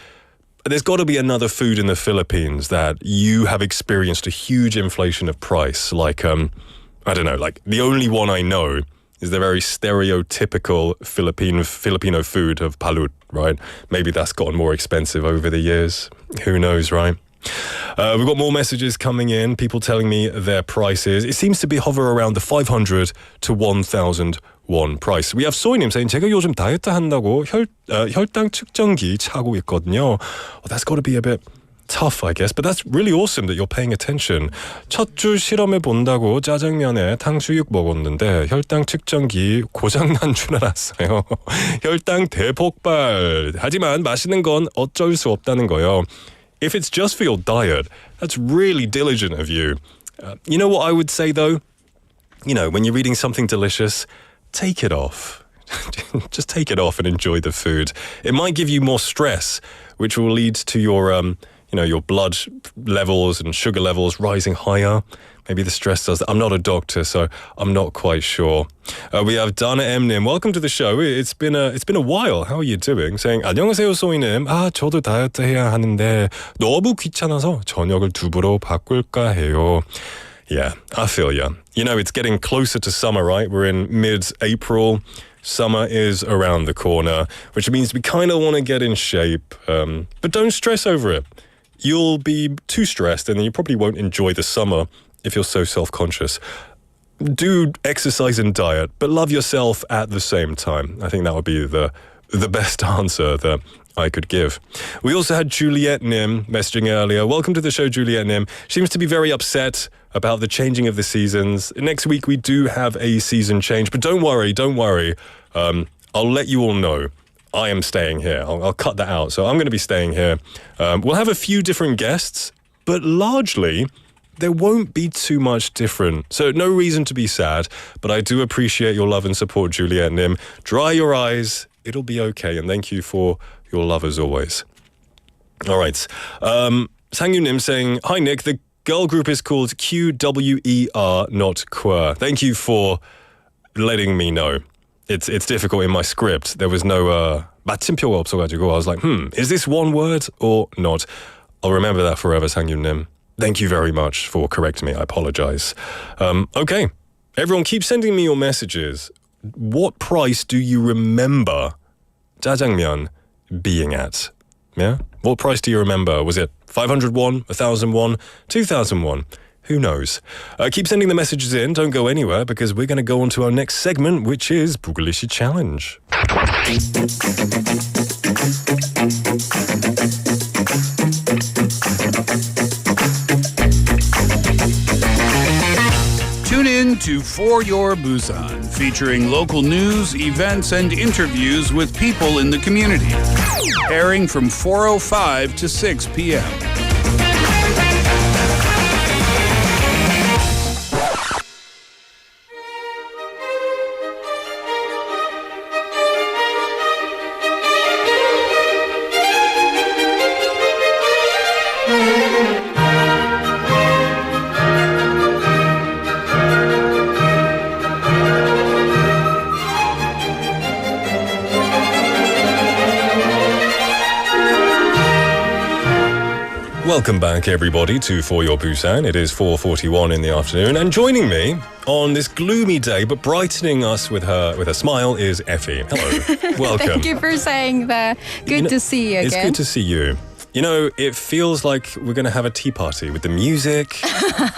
there's got to be another food in the Philippines that you have experienced a huge inflation of price. Like, I don't know, like the only one I know is the very stereotypical Filipino food of palut, right? Maybe that's gotten more expensive over the years. Who knows, right? We've got more messages coming in, people telling me their prices. It seems to be hover around the 500 to 1,000 won price. We have 소희님 saying 제가 요즘 다이어트 한다고 혈당 측정기 차고 있거든요. Oh, that's got to be a bit tough, I guess, but that's really awesome that you're paying attention. 첫 주 실험해 본다고 짜장면에 탕수육 먹었는데 혈당 측정기 고장난 줄 알았어요. 혈당 대폭발. 하지만 맛있는 건 어쩔 수 없다는 거요. If it's just for your diet, that's really diligent of you. You know what I would say though? You know, when you're eating something delicious, take it off. Just take it off and enjoy the food. It might give you more stress, which will lead to your your blood levels and sugar levels rising higher. Maybe the stress does that. I'm not a doctor, so I'm not quite sure. We have Dana M님. Welcome to the show. It's been a while. How are you doing? Saying 안녕하세요 소희님. 저도 다이어트 해야 하는데 너무 귀찮아서 저녁을 두부로 바꿀까 해요. Yeah, I feel ya. You know, it's getting closer to summer, right? We're in mid-April. Summer is around the corner, which means we kind of want to get in shape. But don't stress over it. You'll be too stressed and you probably won't enjoy the summer if you're so self-conscious. Do exercise and diet, but love yourself at the same time. I think that would be the best answer that I could give. We also had Juliet Nim messaging earlier. Welcome to the show, Juliet Nim. Seems to be very upset about the changing of the seasons. Next week we do have a season change, but don't worry. I'll let you all know. I am staying here. I'll cut that out. So I'm going to be staying here. We'll have a few different guests, but largely there won't be too much different. So no reason to be sad, but I do appreciate your love and support, Juliet Nim. Dry your eyes. It'll be okay. And thank you for your love as always. All right. Sangyu Nim saying, hi, Nick. The girl group is called QWER, not Quer. Thank you for letting me know. It's difficult in my script. There was no 마침표가 없어가지고 I was like, is this one word or not? I'll remember that forever, Sangyu Nim. Thank you very much for correcting me. I apologize. Okay. Everyone, keep sending me your messages. What price do you remember 짜장면 being at? Yeah? What price do you remember? Was it 500 won, 1,000 won, 2,000 won? Who knows? Keep sending the messages in. Don't go anywhere because we're going to go on to our next segment, which is 부글리쉬 Challenge. Tune in to For Your Busan, featuring local news, events, and interviews with people in the community. airing from 4:05 to 6 p.m. Welcome back, everybody, to For Your Busan. It is 4:41 in the afternoon, and joining me on this gloomy day, but brightening us with her smile, is Effie. Hello, welcome. Thank you for saying that. Good to see you again. It's good to see you. You know, it feels like we're going to have a tea party with the music,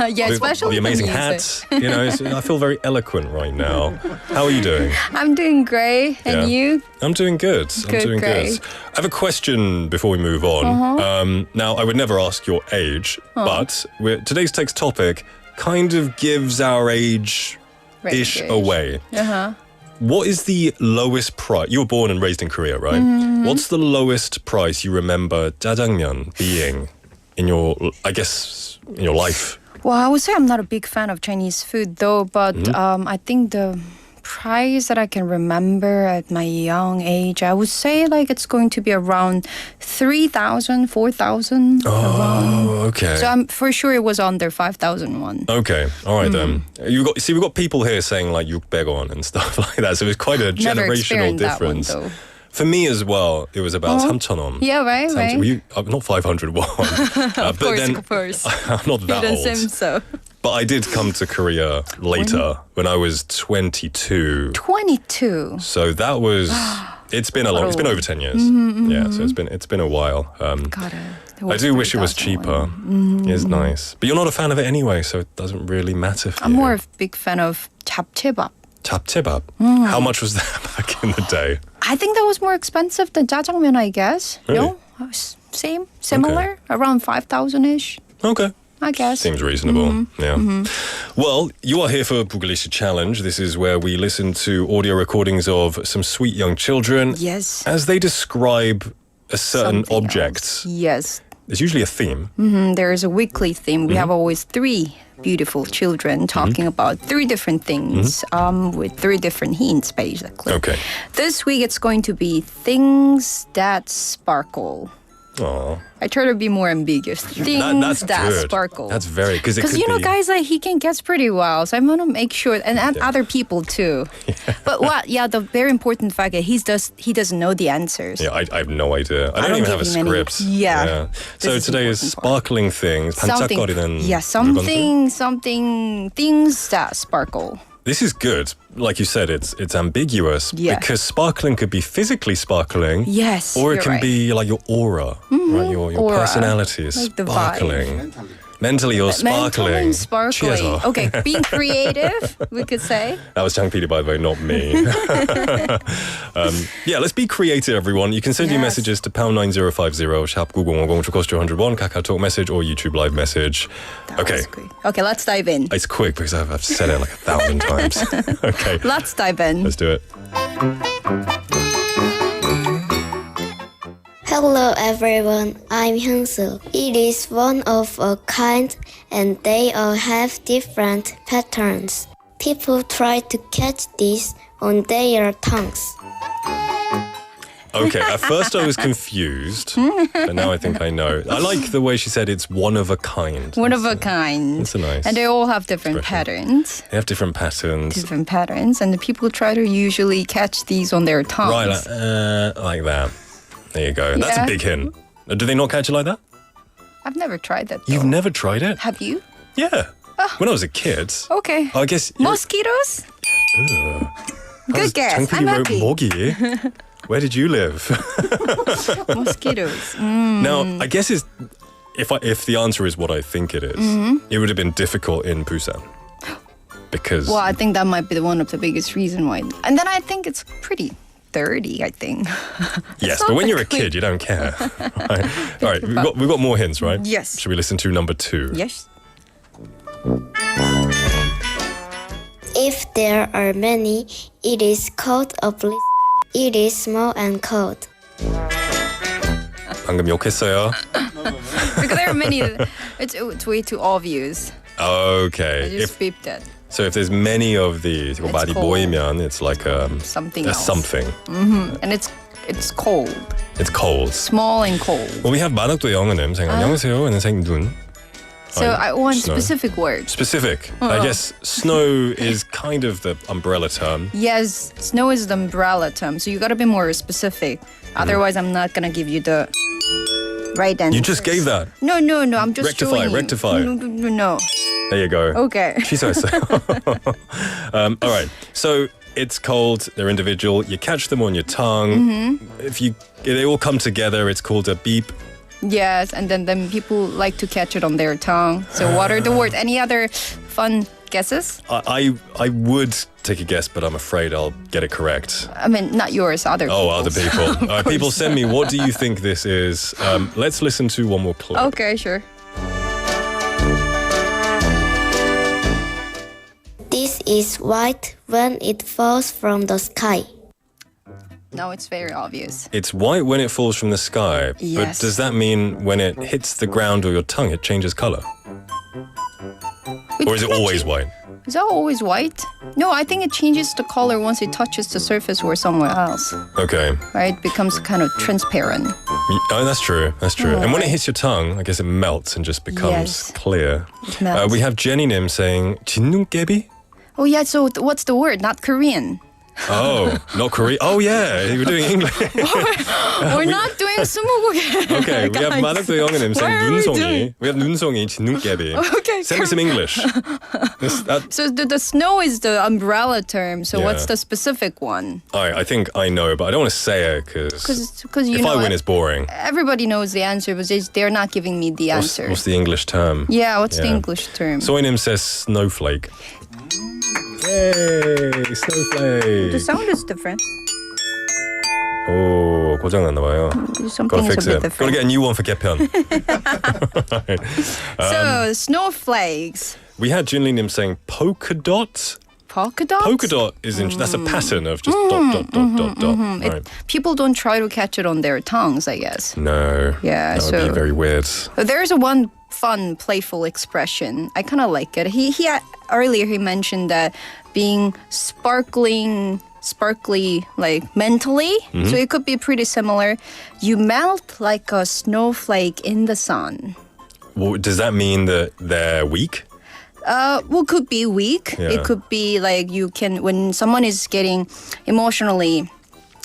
Yeah, especially the amazing music. hats. You know, I feel very eloquent right now. How are you doing? I'm doing great, and you? I'm doing good. I'm doing great. good. I have a question before we move on. Now, I would never ask your age, but today's text topic kind of gives our age-ish Range. away. What is the lowest price? You were born and raised in Korea, right? What's the lowest price you remember jjajangmyeon being in your, I guess, in your life? Well, I would say I'm not a big fan of Chinese food, though, but I think the price that I can remember at my young age, I would say like it's going to be around 3,000, 4,000. Oh, okay. So I'm for sure it was under 5,001. Okay, all right then. We've got people here saying like 600won and stuff like that, so it's quite a Never generational experienced that one, difference. though. For me as well, it was about 3,000won. Yeah, right, right. Not 500 won. Of course. I'm not that Didn't old. seem so. But I did come to Korea later when I was 22. 22. So that was. It's been over 10 years. Yeah, so it's been a while. I do wish it was cheaper. It's nice, but you're not a fan of it anyway, so it doesn't really matter for I'm you. more of a big fan of japchaebap. Japchaebap. How much was that back in the day? I think that was more expensive than jjajangmyeon, I guess. Really? No? Similar? Around 5,000-ish, Okay. I guess. Seems reasonable. Yeah. Well, you are here for Buglisi Challenge. This is where we listen to audio recordings of some sweet young children. Yes. As they describe a certain Something object. else. Yes. There's usually a theme. There is a weekly theme. We have always 3 beautiful children talking about 3 different things with 3 different hints, basically. Okay. This week it's going to be things that sparkle. Aww. I try to be more ambiguous. Things That's that good. sparkle. That's very because guys, like he can guess pretty well, so I'm gonna make sure, and other people too. But the very important fact is he doesn't know the answers. Yeah, I have no idea. I don't even have a give him any- script. Yeah. So This is today is important part. sparkling things. Something, 반짝거리는 something, things that sparkle. This is good. Like you said, it's ambiguous Yeah. because sparkling could be physically sparkling. Yes, Or it you're can right. be like your aura, right? Your Aura. personality is Like the vibe. sparkling. Mentally, you're sparkling. Mentally sparkling. Cheers. Okay, being creative, we could say. That was Chang PD, by the way, not me. Let's be creative, everyone. You can send your Yes. messages to #9050 샵 9050, which will cost you 101, KakaoTalk message or YouTube live message. That was quick. Okay, let's dive in. It's quick because I've said it like 1,000 times. Okay, Let's dive in. let's do it. Hello everyone, I'm Hyunsu. It is one of a kind and they all have different patterns. People try to catch these on their tongues. Okay, at first I was confused, but now I think I know. I like the way she said it's one of a kind. One of a kind. It's a nice And they all have different expression. patterns. They have different patterns. And the people try to usually catch these on their tongues. Right, like that. There you go. That's a Yeah. big hint. Do they not catch it like that? I've never tried that, though. You've never tried it? Have you? Yeah. When I was a kid. Okay. I guess. Mosquitoes? Good guess. I'm Chang PD wrote happy. Mogi. Where did you live? Mosquitoes. Now, I guess it's if the answer is what I think it is, it would have been difficult in Busan. Because Well, I think that might be one of the biggest reason why. And then I think it's pretty dirty, I think. yes, but when you're a kid, you don't care. Right. All right, we've got more hints, right? Yes. Should we listen to number 2? Yes. If there are many, it is called a blizzard. It is small and cold. 방금 욕했어요. Because there are many. It's way too obvious. Okay. I just beeped it. So if there's many of these, 이거 많이 cold. 모이면 it's like Something a else. something. And it's cold. It's cold. Small and cold. Well, we have 만학도 영어는 saying 안녕하세요 and saying 눈. So I want snow. specific words. Specific. I guess snow is kind of the umbrella term. Yes, snow is the umbrella term, so you gotta be more specific. Otherwise, I'm not gonna give you the right answer. You just gave that. No, I'm just Rectify, showing. rectify. No. There you go. Okay. 취소했어요. All right. So it's cold. They're individual. You catch them on your tongue. If they all come together, it's called a beep. Yes, and then people like to catch it on their tongue. So what are the words? Any other fun guesses? I would take a guess, but I'm afraid I'll get it correct. I mean, not yours, other people. Oh, other people. All right, people send me, what do you think this is? Let's listen to one more clip. Okay, sure. This is white when it falls from the sky. No, it's very obvious. It's white when it falls from the sky, Yes. but does that mean when it hits the ground or your tongue, it changes color? Or is it always white? Is that always white? No, I think it changes the color once it touches the surface or somewhere else. Okay. Right? It becomes kind of transparent. Oh, that's true. That's true. And when it hits your tongue, I guess it melts and just becomes Yes. clear. It melts. We have Jenny Nim saying 진눈깨비? Oh, yeah, so what's the word? Not Korean. Oh, not Korean. Oh, yeah, we're doing English. We're not doing 스무고개. Okay, we have 만학도 영어님 saying What are we 눈송이. doing? We have 눈송이, 진눈깨비. Okay, Send me some English. So the snow is the umbrella term. So Yeah. what's the specific one? I think I know, but I don't want to say it because Because you if know I win, it's boring. everybody knows the answer, but they're not giving me the answer. What's the English term? Yeah, what's the Yeah. English term? Soinim says snowflake. Yay, snowflake. The sound is different. 오, 고장 났나 봐요. Something Gotta is fix a bit it. Gotta different. get a new one for 개편. So snowflakes. We had Jinli Nim saying polka dot. Polka dots? Polka dot is that's a pattern of just dot. Right. People don't try to catch it on their tongues, I guess. No. Yeah, That would be so- very weird. There's one fun, playful expression. I kind of like it. He earlier he mentioned that being sparkly like mentally. So it could be pretty similar. You melt like a snowflake in the sun. Well, does that mean that they're weak? Well, could be weak. Yeah. It could be like when someone is getting emotionally.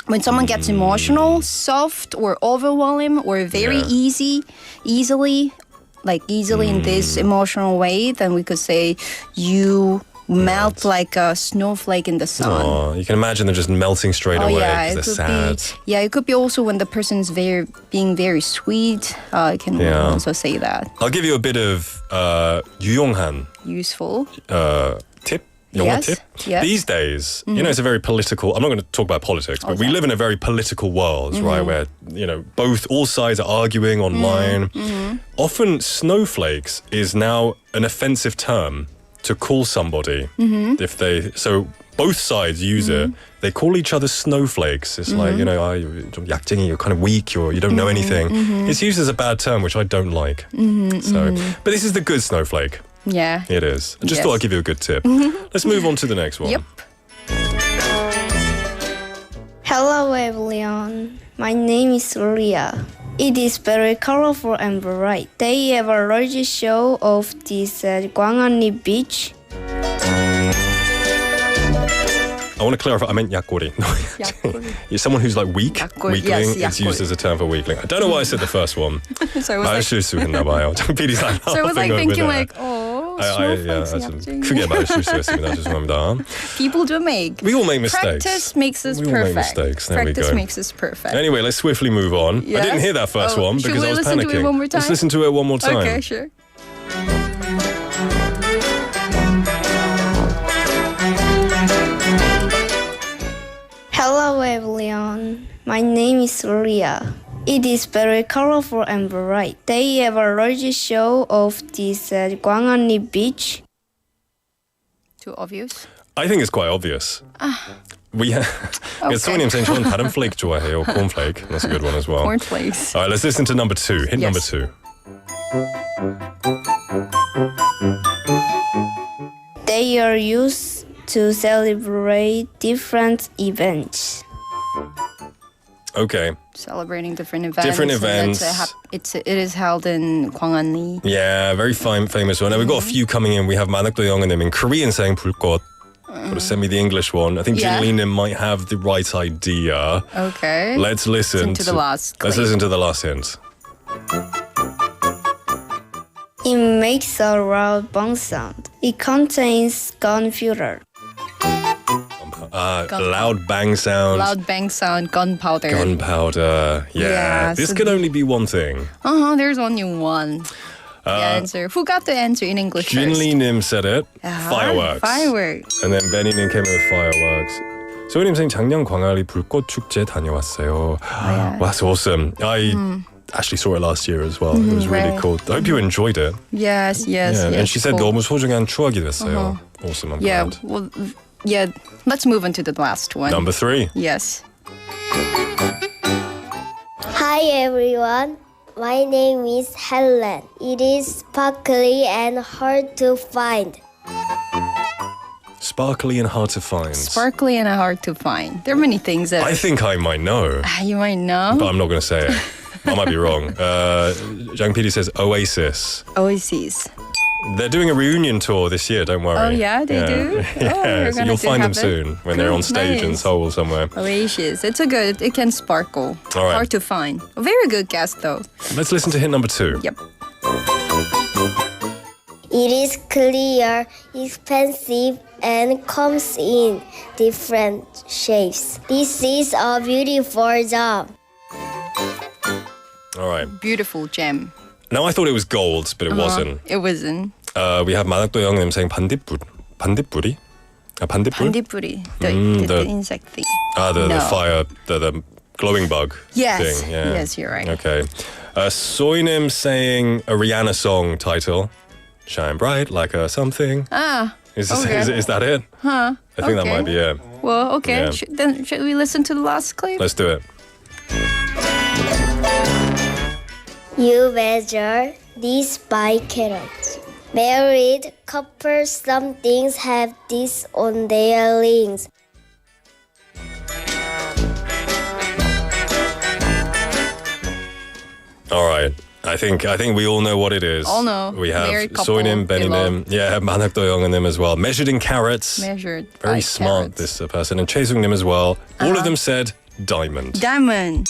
When someone gets emotional, soft or overwhelming or very easily in this emotional way, then we could say you melt like a snowflake in the sun. Oh, you can imagine they're just melting straight away Yeah, because it they're could sad. be. Yeah, it could be also when the person's being very sweet. I can Yeah. also say that. I'll give you a bit of 유용한 Useful. tip. 영어 Yes, tip. yes. These days, you know, it's a very political. I'm not going to talk about politics, but we live in a very political world, right? Where all sides are arguing online. Often, snowflakes is now an offensive term to call somebody if both sides use it. They call each other snowflakes. It's like, you're 약쟁이, you're kind of weak, you don't know anything. It's used as a bad term, which I don't like. But this is the good snowflake. Yeah. It is. I just Yes. thought I'd give you a good tip. Let's move on to the next one. Yep. Hello everyone, my name is Olivia. It is very colorful and bright. They have a large show of this at Gwangani Beach. I want to clarify, I meant 약골이. You're someone who's like weak, 약골, weakling. yes, It's used 약골. as a term for weakling. I don't know why I said the first one. So I was like, 말실수했나 봐요. PD's like so I was like laughing thinking over like, there. oh, 좀 snowflakes, 크게 말실수했습니다. 죄송합니다. people do make. We all make mistakes. Practice makes us We all make perfect. mistakes. There we Practice go. makes us perfect. Anyway, let's swiftly move on. I didn't Yes? hear that first Oh, one should because we I was listen panicking. to it one more Let's time? listen to it one more time. Okay, sure. Hello everyone, my name is Olivia. It is very colorful and bright. They have a large show of this at Gwangani Beach. Too obvious. I think it's quite obvious. We have. It's 소희님 saying 저는 다른 flake 좋아해요. Cornflake. That's a good one as well. Cornflakes. All right, let's listen to number 2. Hit number 2. They are used to celebrate different events. Okay. Celebrating different events. Different events. It is held in Gwanghwanery. Yeah, very famous one. Now we've got a few coming in. We have 만학도 영어님 in Korean saying 불꽃. Got to send me the English one. I think Jinlinim might have the right idea. Okay. Let's listen to the last clip. Let's listen to the last hint. It makes a loud bang sound. It contains gunpowder. Loud bang sound. Loud bang sound, gunpowder. Gunpowder. Yeah. This can only be one thing. There's only one. The answer. Who got the answer in English first? Jinlinim said it. Fireworks. Fireworks. And then Benny님 came in with fireworks. 소희님 saying 작년 광안리 불꽃 축제 다녀왔어요. Wow, that's awesome. I actually saw it last year as well. It was really cool. I hope you enjoyed it. Yes. And she said cool. 너무 소중한 추억이 됐어요. Awesome, I'm glad. Well, let's move on to the last one. Number 3. Yes. Hi everyone. My name is Helen. It is sparkly and hard to find. Sparkly and hard to find. Sparkly and hard to find. There are many things that I think I might know. You might know. But I'm not going to say it. I might be wrong. Jang PD says Oasis. Oasis. They're doing a reunion tour this year, don't worry. Oh, yeah, they do? Yeah, so you'll find them soon when they're on stage in Seoul somewhere. Oasis. It's a good, it can sparkle. All right. Hard to find. A very good guess, though. Let's listen to hit number 2. Yep. It is clear, expensive, and comes in different shapes. This is a beautiful job. All right. Beautiful gem. Now I thought it was gold, but it wasn't. It wasn't. We have 만학도 영어님 saying 반딧불이? 반딧불? 반딧불이. The insect thing. The fire, the glowing bug yes. thing. Yeah. Yes, you're right. Okay. Soinim saying a Rihanna song title. Shine bright like a something. Is that it? Huh. I think that might be it. Well, okay. Yeah. Should we listen to the last clip? Let's do it. You measure this by carats. Married couples sometimes have this on their rings. All right. I think we all know what it is. All know. We have Married couple, Soinim, Bennynim, 만학도 영어님 as well. Measured in carats. Measured Very by smart, carats. this person. And Chaesungnim as well. All of them said diamond. Diamond.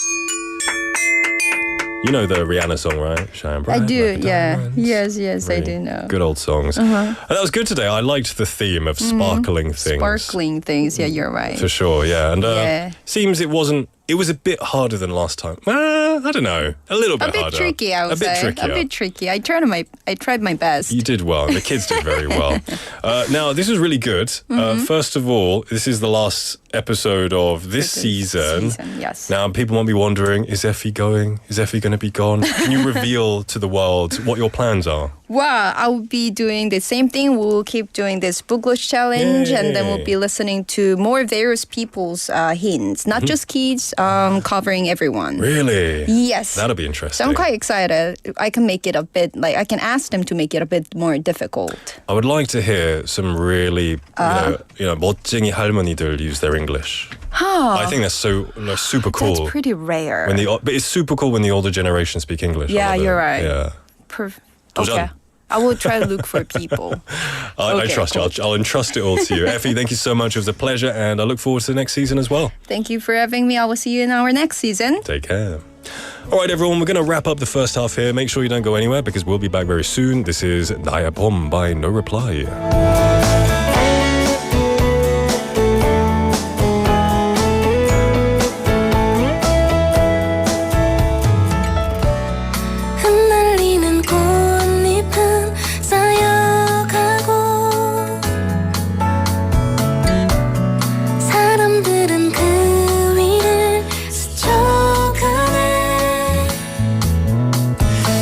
You know the Rihanna song, right? Shine bright. I do, like a yeah. diamond. Yes, Really I do know. Good old songs. And that was good today. I liked the theme of sparkling things. Sparkling things, yeah, you're right. For sure, yeah. And seems it was a bit harder than last time. I don't know. A little bit harder. A bit tricky, I would say. A bit trickier. A bit tricky. I tried my best. You did well. The kids did very well. Now, this was really good. First of all, this is the last episode of this season. Yes. Now, people might be wondering, is Effie going? Is Effie going to be gone? Can you reveal to the world what your plans are? Well, I'll be doing the same thing. We'll keep doing this Bugllish challenge, and then we'll be listening to more various people's hints, not just kids, covering everyone. Really? Yes. That'll be interesting. So I'm quite excited. I can make it a bit, I can ask them to make it a bit more difficult. I would like to hear some really, 멋쟁이 할머니들 use their English. I think that's super cool. That's pretty rare. But it's super cool when the older generation speak English. Yeah, you're right. Yeah. Okay. I will try to look for people. I trust you. I'll entrust it all to you. Effie, thank you so much. It was a pleasure, and I look forward to the next season as well. Thank you for having me. I will see you in our next season. Take care. All right, everyone, we're going to wrap up the first half here. Make sure you don't go anywhere because we'll be back very soon. This is 나의 봄 by No Reply.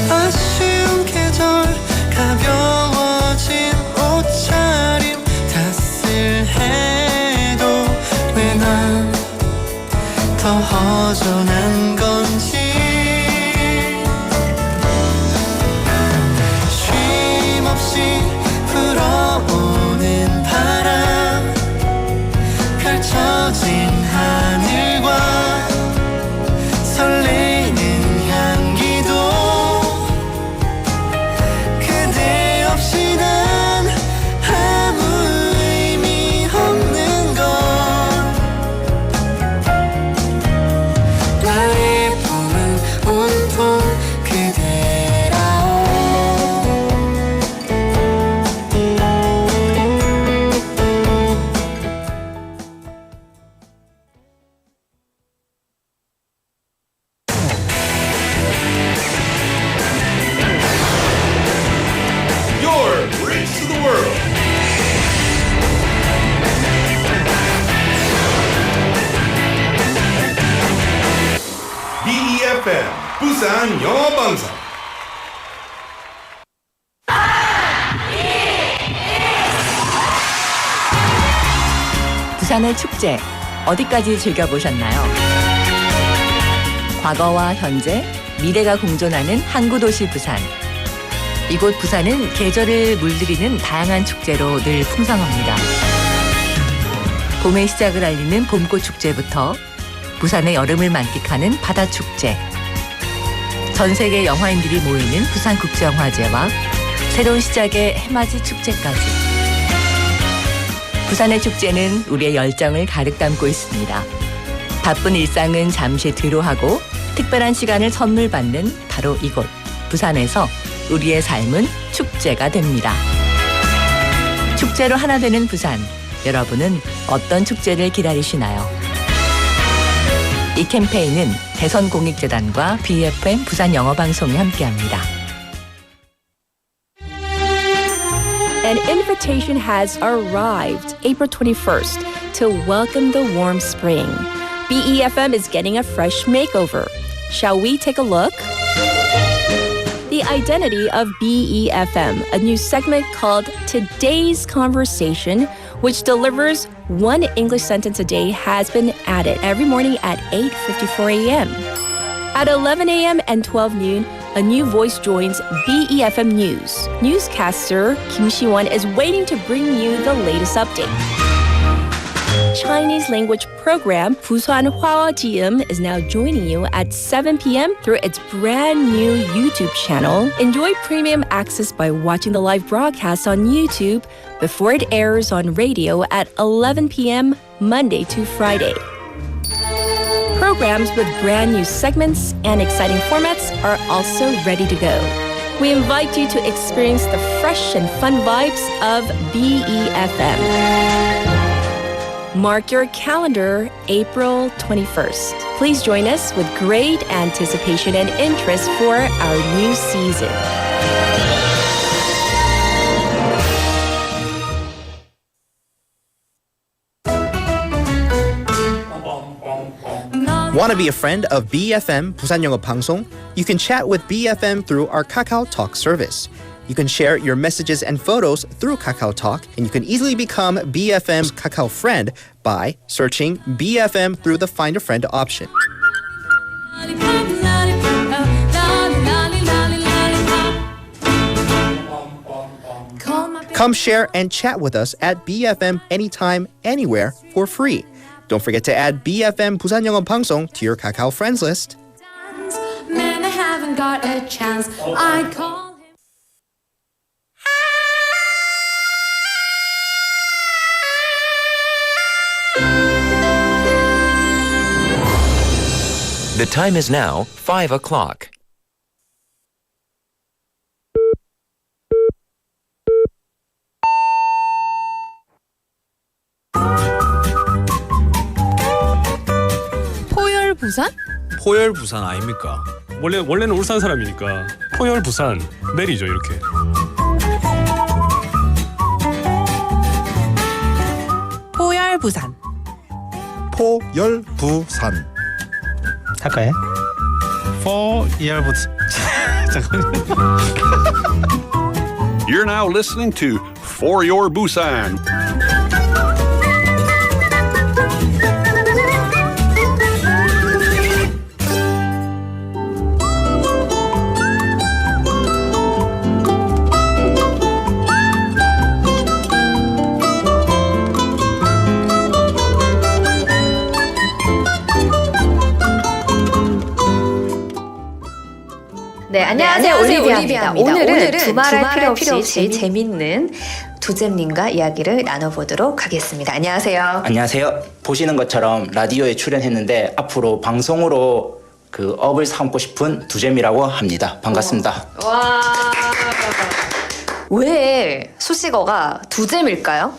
아쉬운 계절 가벼워진 옷차 부산영어방송. 부산의 축제 어디까지 즐겨보셨나요? 과거와 현재, 미래가 공존하는 항구도시 부산. 이곳 부산은 계절을 물들이는 다양한 축제로 늘 풍성합니다. 봄의 시작을 알리는 봄꽃 축제부터 부산의 여름을 만끽하는 바다축제, 전 세계 영화인들이 모이는 부산국제영화제와 새로운 시작의 해맞이 축제까지. 부산의 축제는 우리의 열정을 가득 담고 있습니다. 바쁜 일상은 잠시 뒤로하고 특별한 시간을 선물 받는 바로 이곳 부산에서 우리의 삶은 축제가 됩니다. 축제로 하나 되는 부산, 여러분은 어떤 축제를 기다리시나요? 이 캠페인은 대선공익재단과 BFM 부산영어방송이 함께합니다. An invitation has arrived April 21st to welcome the warm spring. BEFM is getting a fresh makeover. Shall we take a look? The identity of BEFM, a new segment called Today's Conversation, which delivers one English sentence a day, has been added every morning at 8:54 a.m. At 11 a.m. and 12 noon, a new voice joins BEFM News. Newscaster Kim Shi-won is waiting to bring you the latest update. Chinese language program Busan is now joining you at 7 p.m. through its brand new YouTube channel. Enjoy premium access by watching the live broadcast on YouTube before it airs on radio at 11 p.m. Monday to Friday. Programs with brand new segments and exciting formats are also ready to go. We invite you to experience the fresh and fun vibes of BEFM. Mark your calendar, April 21st. Please join us with great anticipation and interest for our new season. Want to be a friend of BFM 부산영어방송? You can chat with BFM through our Kakao Talk service. You can share your messages and photos through Kakao Talk, and you can easily become BFM's Kakao friend by searching BFM through the Find a Friend option. Come share and chat with us at BFM anytime, anywhere for free. Don't forget to add BFM 부산영어방송 to your Kakao friends list. Man, I haven't got a chance. I call him. The time is now 5 o'clock. 포열 부산? 포열 부산 아닙니까? 원래는 울산 사람이니까 포열 부산 내리죠 이렇게. 포열 부산. 포열 부산. 할까요? 포열 부산. 잠깐만요. You're now listening to For Your Busan. 네, 안녕하세요. 올리비아입니다. 오늘은 두말할 필요 없이 재밌는 두잼님과 이야기를 나눠보도록 하겠습니다. 안녕하세요. 안녕하세요. 보시는 것처럼 라디오에 출연했는데 앞으로 방송으로 그 업을 삼고 싶은 두잼이라고 합니다. 반갑습니다. 와. 왜 수식어가 두잼일까요?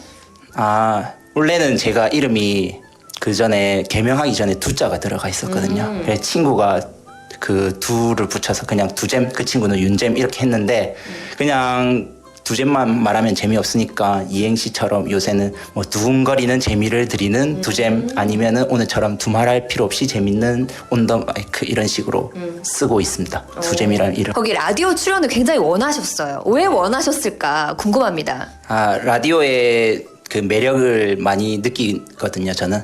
원래는 제가 이름이 그 전에 개명하기 전에 두자가 들어가 있었거든요. 그래서 친구가 그 두를 붙여서 그냥 두잼, 그 친구는 윤잼 이렇게 했는데 그냥 두잼만 말하면 재미없으니까 이행시처럼 요새는 뭐 두근거리는 재미를 드리는 두잼 아니면은 오늘처럼 두말할 필요 없이 재밌는 온더 마이크 이런 식으로 쓰고 있습니다. 두잼이라는 이름. 거기 라디오 출연을 굉장히 원하셨어요. 왜 원하셨을까 궁금합니다. 라디오의 그 매력을 많이 느끼거든요, 저는.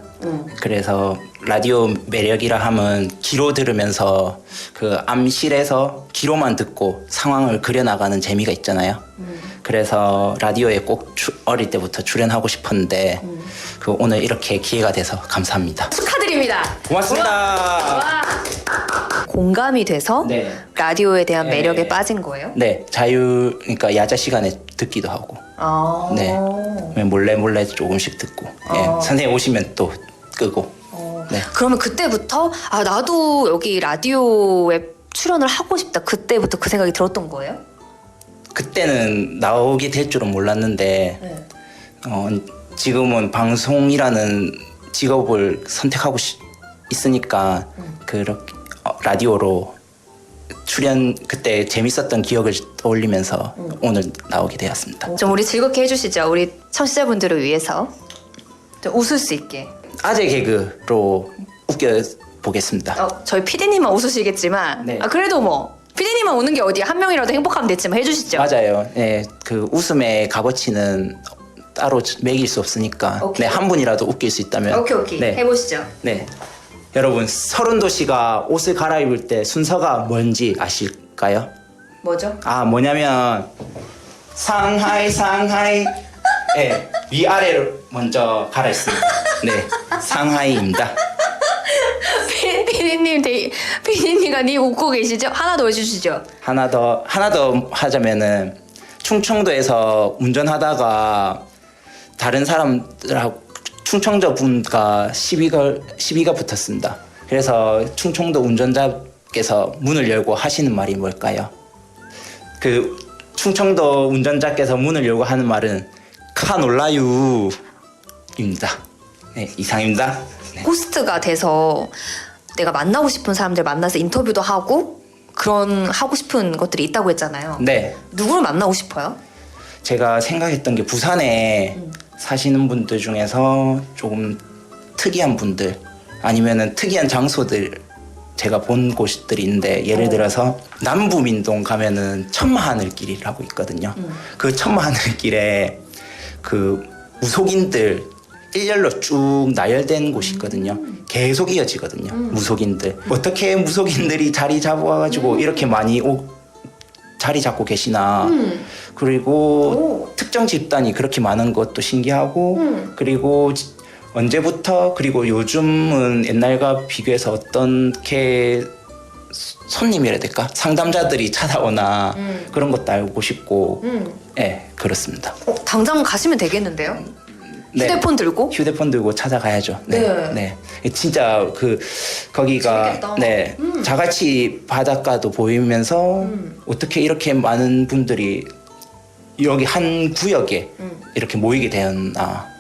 그래서 라디오 매력이라 하면 귀로 들으면서 그 암실에서 귀로만 듣고 상황을 그려나가는 재미가 있잖아요. 그래서 라디오에 꼭 어릴 때부터 출연하고 싶었는데 그 오늘 이렇게 기회가 돼서 감사합니다. 축하드립니다. 고맙습니다. 공감이 돼서 라디오에 대한 매력에 빠진 거예요? 네, 그러니까 야자 시간에 듣기도 하고. 네, 몰래 조금씩 듣고. 선생님 오시면 또 끄고. 네. 그러면 그때부터 나도 여기 라디오에 출연을 하고 싶다. 그때부터 그 생각이 들었던 거예요? 그때는 나오게 될 줄은 몰랐는데 지금은 방송이라는 직업을 선택하고 있으니까 그렇게 라디오로 출연 그때 재밌었던 기억을 떠올리면서 오늘 나오게 되었습니다. 좀 우리 즐겁게 해주시죠. 우리 청취자분들을 위해서 좀 웃을 수 있게. 아재 개그로 웃겨보겠습니다. 저희 PD님만 웃으시겠지만 그래도 뭐 PD님만 우는 게 어디야. 한 명이라도 행복하면 됐지만 해주시죠. 맞아요. 네, 그 웃음의 값어치는 따로 매길 수 없으니까 네, 한 분이라도 웃길 수 있다면 오케이. 네. 해보시죠. 네, 여러분 서른도 씨가 옷을 갈아입을 때 순서가 뭔지 아실까요? 뭐죠? 뭐냐면 상하이 네, 위아래로 먼저 갈아입습니다. 네, 상하이입니다. 피디님가 웃고 계시죠? 하나 더 해주시죠. 하나 더 하자면은 충청도에서 운전하다가 다른 사람들하고 충청도 분과 시비가 붙었습니다. 그래서 충청도 운전자께서 문을 열고 하시는 말이 뭘까요? 그 충청도 운전자께서 문을 열고 하는 말은 카 놀라유 입니다. 네, 이상입니다. 네. 호스트가 돼서 내가 만나고 싶은 사람들 만나서 인터뷰도 하고 그런 하고 싶은 것들이 있다고 했잖아요. 네. 누구를 만나고 싶어요? 제가 생각했던 게 부산에 사시는 분들 중에서 조금 특이한 분들 아니면은 특이한 장소들 제가 본 곳들이 있는데 예를 들어서 남부민동 가면은 천마하늘길이라고 있거든요. 그 천마하늘길에 그 무속인들 일렬로 쭉 나열된 곳이 있거든요. 계속 이어지거든요. 무속인들. 어떻게 무속인들이 자리 잡아가지고 이렇게 많이 자리 잡고 계시나. 그리고 특정 집단이 그렇게 많은 것도 신기하고 그리고 언제부터 그리고 요즘은 옛날과 비교해서 어떻게 손님이라 해야 될까? 상담자들이 찾아오나 그런 것도 알고 싶고 네, 그렇습니다. 당장 가시면 되겠는데요? 네. 휴대폰 들고 찾아가야죠. 네. 진짜 거기가 재밌겠다. 네. 자갈치 바닷가도 보이면서 어떻게 이렇게 많은 분들이 여기 한 구역에 이렇게 모이게 되었나.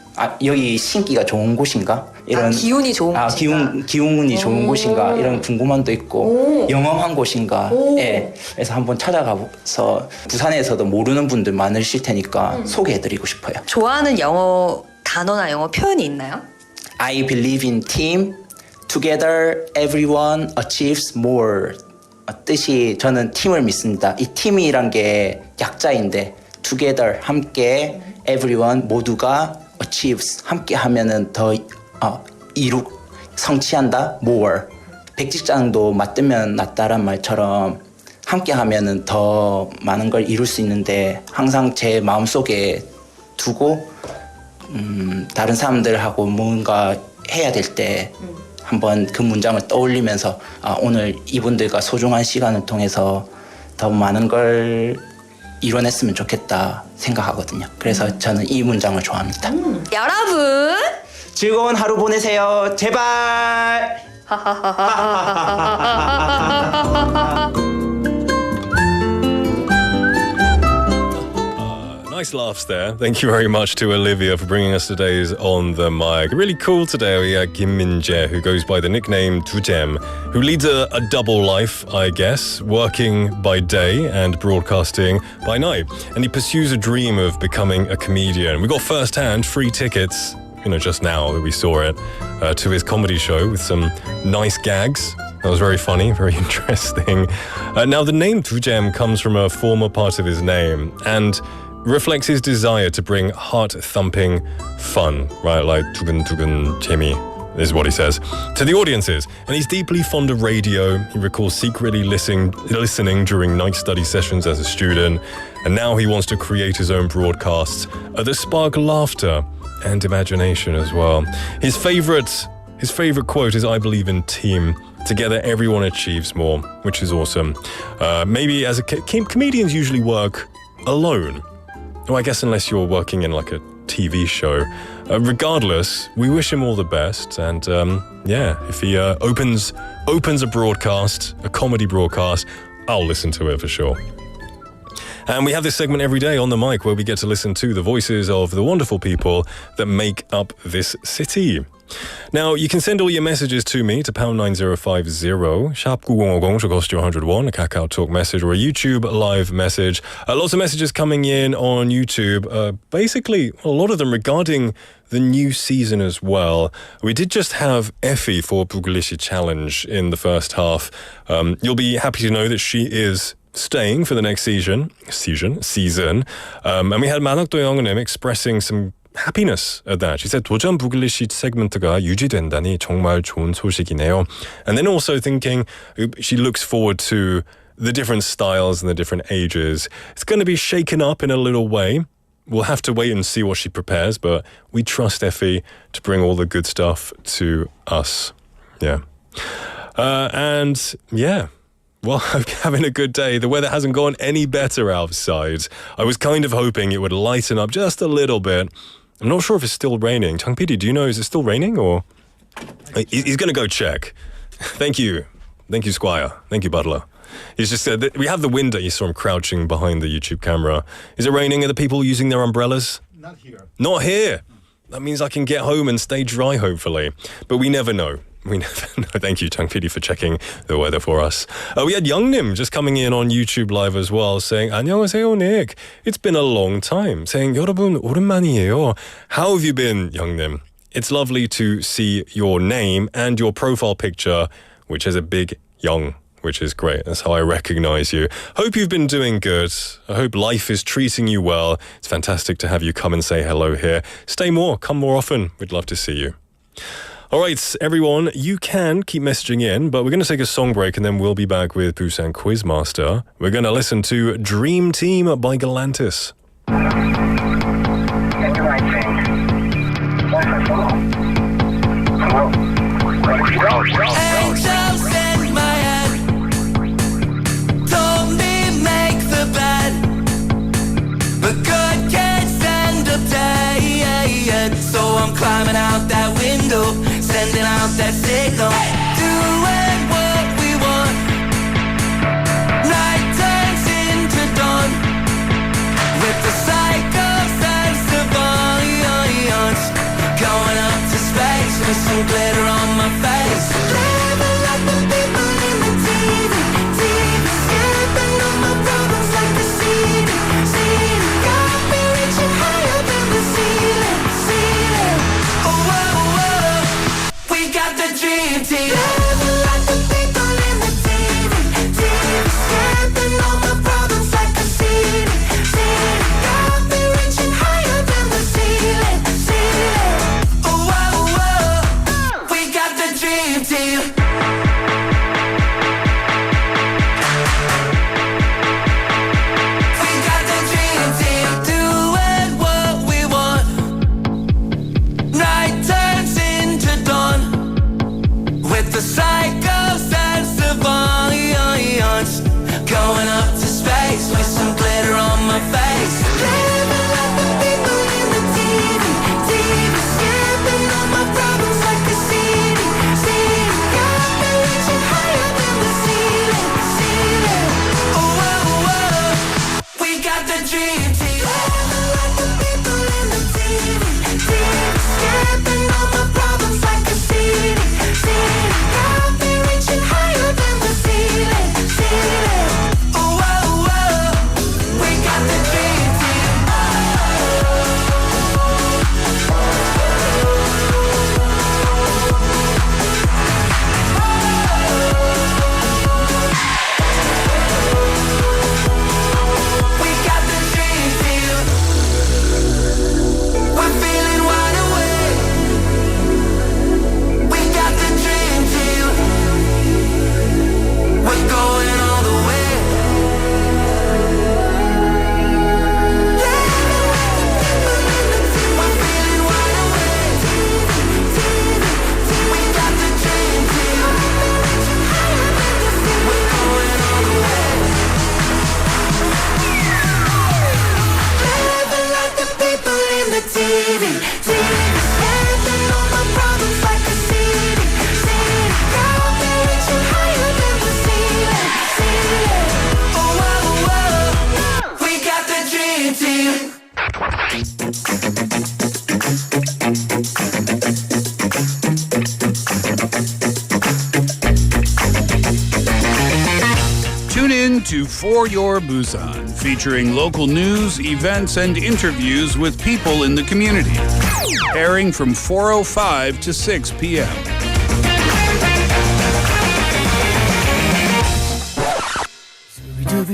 여기 신기가 좋은 곳인가? 이런 기운이 좋은 곳인가? 기운이 좋은 곳인가? 이런 궁금함도 있고 영험한 곳인가? 예. 그래서 한번 찾아가서 부산에서도 모르는 분들 많으실 테니까 소개해드리고 싶어요. 좋아하는 영어 단어나 영어 표현이 있나요? I believe in team. Together, everyone achieves more. 뜻이 저는 팀을 믿습니다. 이 팀이란 게 약자인데 together 함께 everyone 모두가 achieves 함께 하면은 더 성취한다 more. 백직장도 맞들면 낫다란 말처럼 함께 하면은 더 많은 걸 이룰 수 있는데 항상 제 마음속에 두고 다른 사람들하고 뭔가 해야 될 때 한번 그 문장을 떠올리면서 오늘 이분들과 소중한 시간을 통해서 더 많은 걸 이뤄냈으면 좋겠다 생각하거든요. 그래서 저는 이 문장을 좋아합니다. 여러분 즐거운 하루 보내세요. 제발. Nice Nice laughs there. Thank you very much to Olivia for bringing us today's On the Mic. Really cool today. We had Min-jae, who goes by the nickname Dujem, who leads a double life, I guess, working by day and broadcasting by night. And he pursues a dream of becoming a comedian. We got first-hand free tickets, just now that we saw it, to his comedy show with some nice gags. That was very funny, very interesting. Now, the name Dujem comes from a former part of his name and reflects his desire to bring heart-thumping fun, right? Like 두근두근 재미 is what he says, to the audiences. And he's deeply fond of radio. He recalls secretly listening during night study sessions as a student. And now he wants to create his own broadcasts that spark laughter and imagination as well. His favorite quote is, "I believe in team. Together, everyone achieves more," which is awesome. Maybe as comedians usually work alone. Well, I guess unless you're working in like a TV show. Regardless, we wish him all the best. And if he opens a broadcast, a comedy broadcast, I'll listen to it for sure. And we have this segment every day on the mic where we get to listen to the voices of the wonderful people that make up this city. Now, you can send all your messages to me to #9050, 샵 9050 to cost you 101, a Kakao Talk message or a YouTube live message. Lots of messages coming in on YouTube. Basically, a lot of them regarding the new season as well. We did just have Effie for 부글리시 challenge in the first half. You'll be happy to know that she is staying for the next season. And we had 만학도 영어님 expressing some happiness at that. She said 도전 부글리시 세그먼트가 유지된다니 정말 좋은 소식이네요. And then also thinking she looks forward to the different styles and the different ages. It's going to be shaken up in a little way. We'll have to wait and see what she prepares, but we trust Effie to bring all the good stuff to us. Yeah. Well, I'm having a good day. The weather hasn't gone any better outside. I was kind of hoping it would lighten up just a little bit. I'm not sure if it's still raining. Chang PD, do you know, is it still raining or? He's going to go check. Thank you. Thank you, Squire. Thank you, Butler. He's just said that we have the window. You saw him crouching behind the YouTube camera. Is it raining? Are the people using their umbrellas? Not here. Not here. That means I can get home and stay dry, hopefully. But we never know. We never know. Thank you, Chang PD, for checking the weather for us. We had Youngnim just coming in on YouTube Live as well, saying, 안녕하세요, Nick. It's been a long time. Saying, 여러분, 오랜만이에요. How have you been, Youngnim? It's lovely to see your name and your profile picture, which has a big Young, which is great. That's how I recognize you. Hope you've been doing good. I hope life is treating you well. It's fantastic to have you come and say hello here. Stay more. Come more often. We'd love to see you. All right, everyone, you can keep messaging in, but we're going to take a song break and then we'll be back with Busanquizzmaster. We're going to listen to Dream Team by Galantis. Angels in my head told me make the bed, but good can't stand up dead. So I'm climbing out that window, sending out that signal, doing what we want. Night turns into dawn with the cycles and civilians going up to space with some glitter on my face. Living like the people in the TV, skipping all my problems like the ceiling. Got me reaching higher than the ceiling. Oh, whoa, whoa. We got the dream team. For Your Busan, featuring local news, events, and interviews with people in the community. Airing from 4:05 to 6 p.m.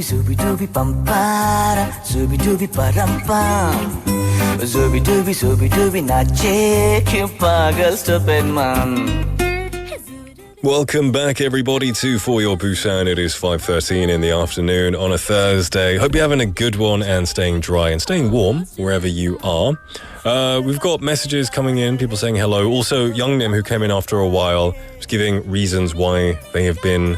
Zooby-dooby bum-ba-da, zooby-dooby ba-dum-bum. Zooby-dooby 낮에 큐파가 stupid man. Welcome back, everybody, to For Your Busan. It is 5:13 in the afternoon on a Thursday. Hope you're having a good one and staying dry and staying warm wherever you are. We've got messages coming in, people saying hello. Also, Young Nim, who came in after a while, was giving reasons why they have been...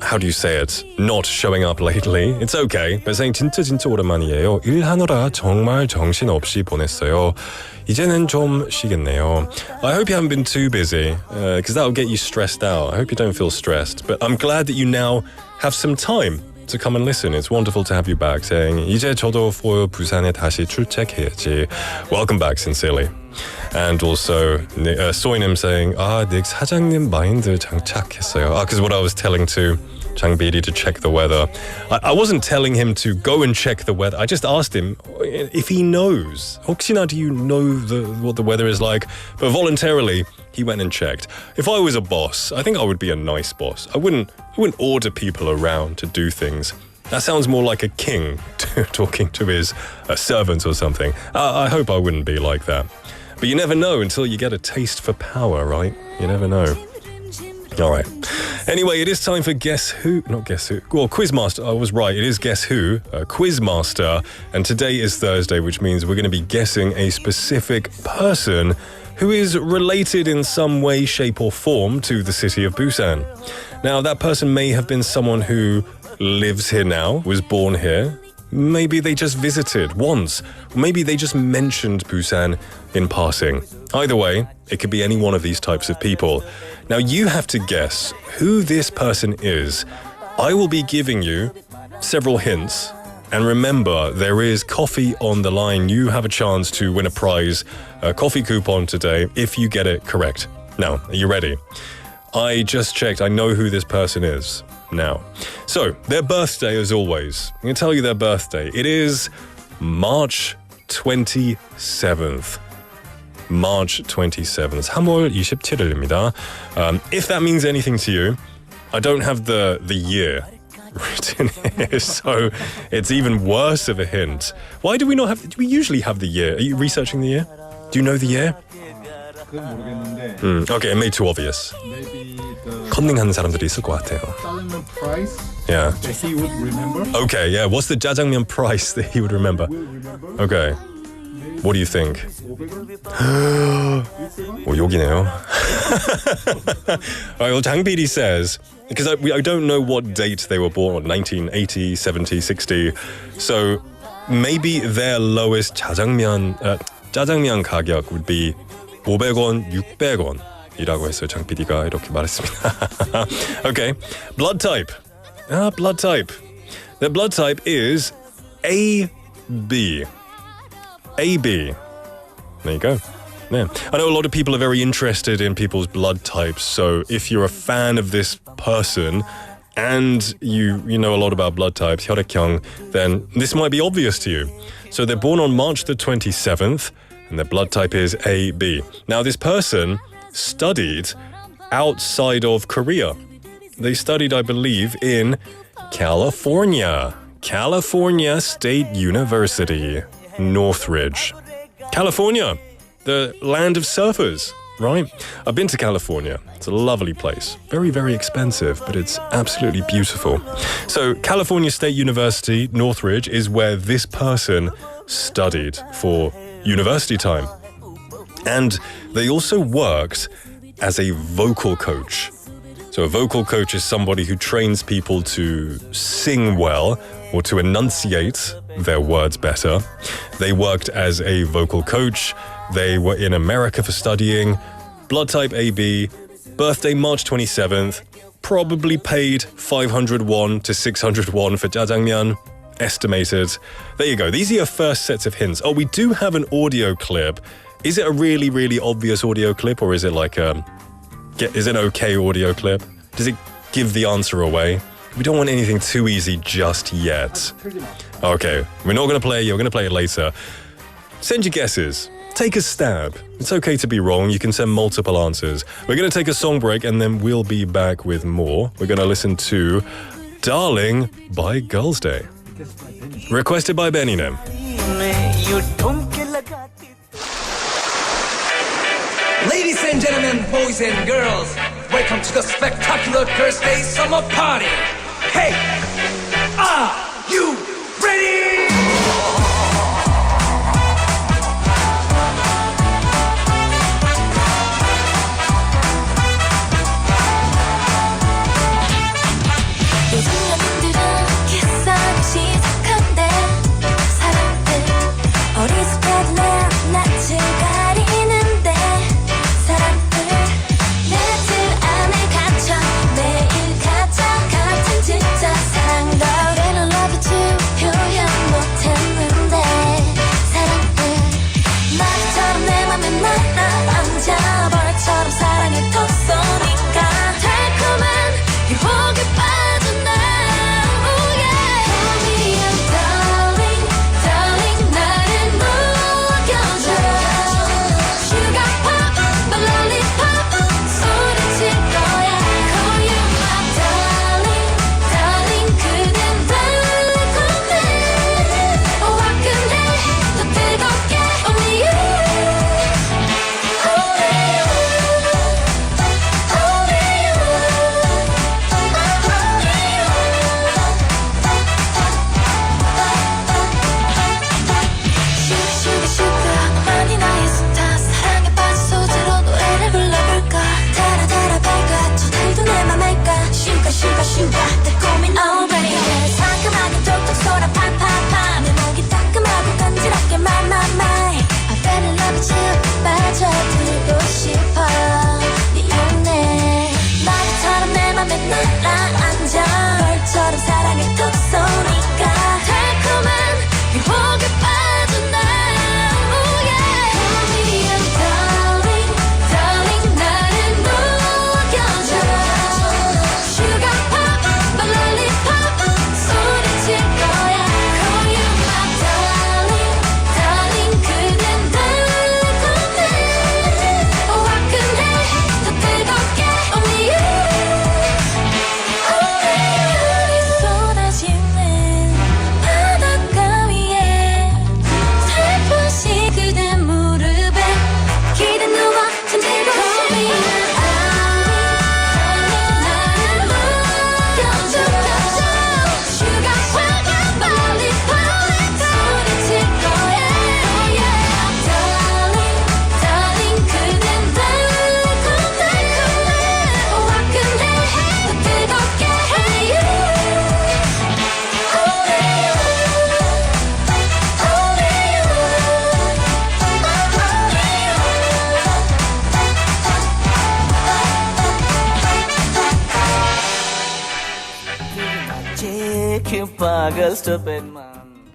how do you say it? Not showing up lately. It's okay. But saying 진짜 오랜만이에요. 일하느라 정말 정신없이 보냈어요. 이제는 좀 쉬겠네요. I hope you haven't been too busy, because that will get you stressed out. I hope you don't feel stressed. But I'm glad that you now have some time to come and listen. It's wonderful to have you back, saying 이제 저도 for 부산에 다시 출첵해야지. Welcome back, sincerely. And also 소이님 saying 닉 사장님 마인드 장착했어요. Because what I was telling to Changbiri to check the weather. I wasn't telling him to go and check the weather. I just asked him if he knows. 혹시나 do you know what the weather is like? But voluntarily, he went and checked. If I was a boss, I think I would be a nice boss. I wouldn't order people around to do things. That sounds more like a king talking to his servants or something. I hope I wouldn't be like that. But you never know until you get a taste for power, right? You never know. All right. Anyway, it is time for Guess Who. Not Guess Who. Well, Quizmaster. I was right. It is Guess Who, Quizmaster. And today is Thursday, which means we're going to be guessing a specific person who is related in some way, shape, or form to the city of Busan. Now, that person may have been someone who lives here now, was born here. Maybe they just visited once. Maybe they just mentioned Busan in passing. Either way, it could be any one of these types of people. Now you have to guess who this person is. I will be giving you several hints. And remember, there is coffee on the line. You have a chance to win a prize, a coffee coupon today, if you get it correct. Now, are you ready? I just checked. I know who this person is now. So, their birthday, as always. I'm going to tell you their birthday. It is March 27th. March 27th. 3월 27일입니다. If that means anything to you, I don't have the year written here, so it's even worse of a hint. Why do we not have... Do we usually have the year? Are you researching the year? Do you know the year? Okay, it made too obvious. 컨닝하는 사람들이 있을 것 같아요. 짜장면 price? Yeah. That he would remember? Okay, yeah. What's the jjajangmyeon price that he would remember? Okay. What do you think? 욕이네요. All right, well, 장비리 says, because I don't know what date they were born, 1980, 70, 60. So maybe their lowest 짜장면 가격 would be 500원, 600원. 이라고 했어요. 장 PD가 이렇게 말했습니다. Okay. Blood type. Blood type. Their blood type is AB. AB. There you go. Yeah. I know a lot of people are very interested in people's blood types, so if you're a fan of this person and you know a lot about blood types, 혈액형, then this might be obvious to you. So they're born on March the 27th, and their blood type is AB. Now this person studied outside of Korea. They studied, I believe, in California. California State University, Northridge. California, the land of surfers, right? I've been to California. It's a lovely place. Very, very expensive, but it's absolutely beautiful. So California State University, Northridge, is where this person studied for university time. And they also worked as a vocal coach. So a vocal coach is somebody who trains people to sing well or to enunciate their words better. They worked as a vocal coach. They were in America for studying. Blood type AB, birthday March 27th, probably paid 500 won to 600 won for jjajangmyeon. Estimated. There you go. These are your first sets of hints. Oh, we do have an audio clip. Is it a really, really obvious audio clip, or is it like is it an okay audio clip? Does it give the answer away? we don't want anything too easy just yet. Okay, we're not going to play. You're going to play it later. Send your guesses. Take a stab. It's okay to be wrong. You can send multiple answers. We're going to take a song break and then we'll be back with more. We're going to listen to Darling by Girls' Day. Requested by Benny Nim. Ladies and gentlemen, boys and girls, welcome to the spectacular Girls' Day summer party. Hey, are you ready?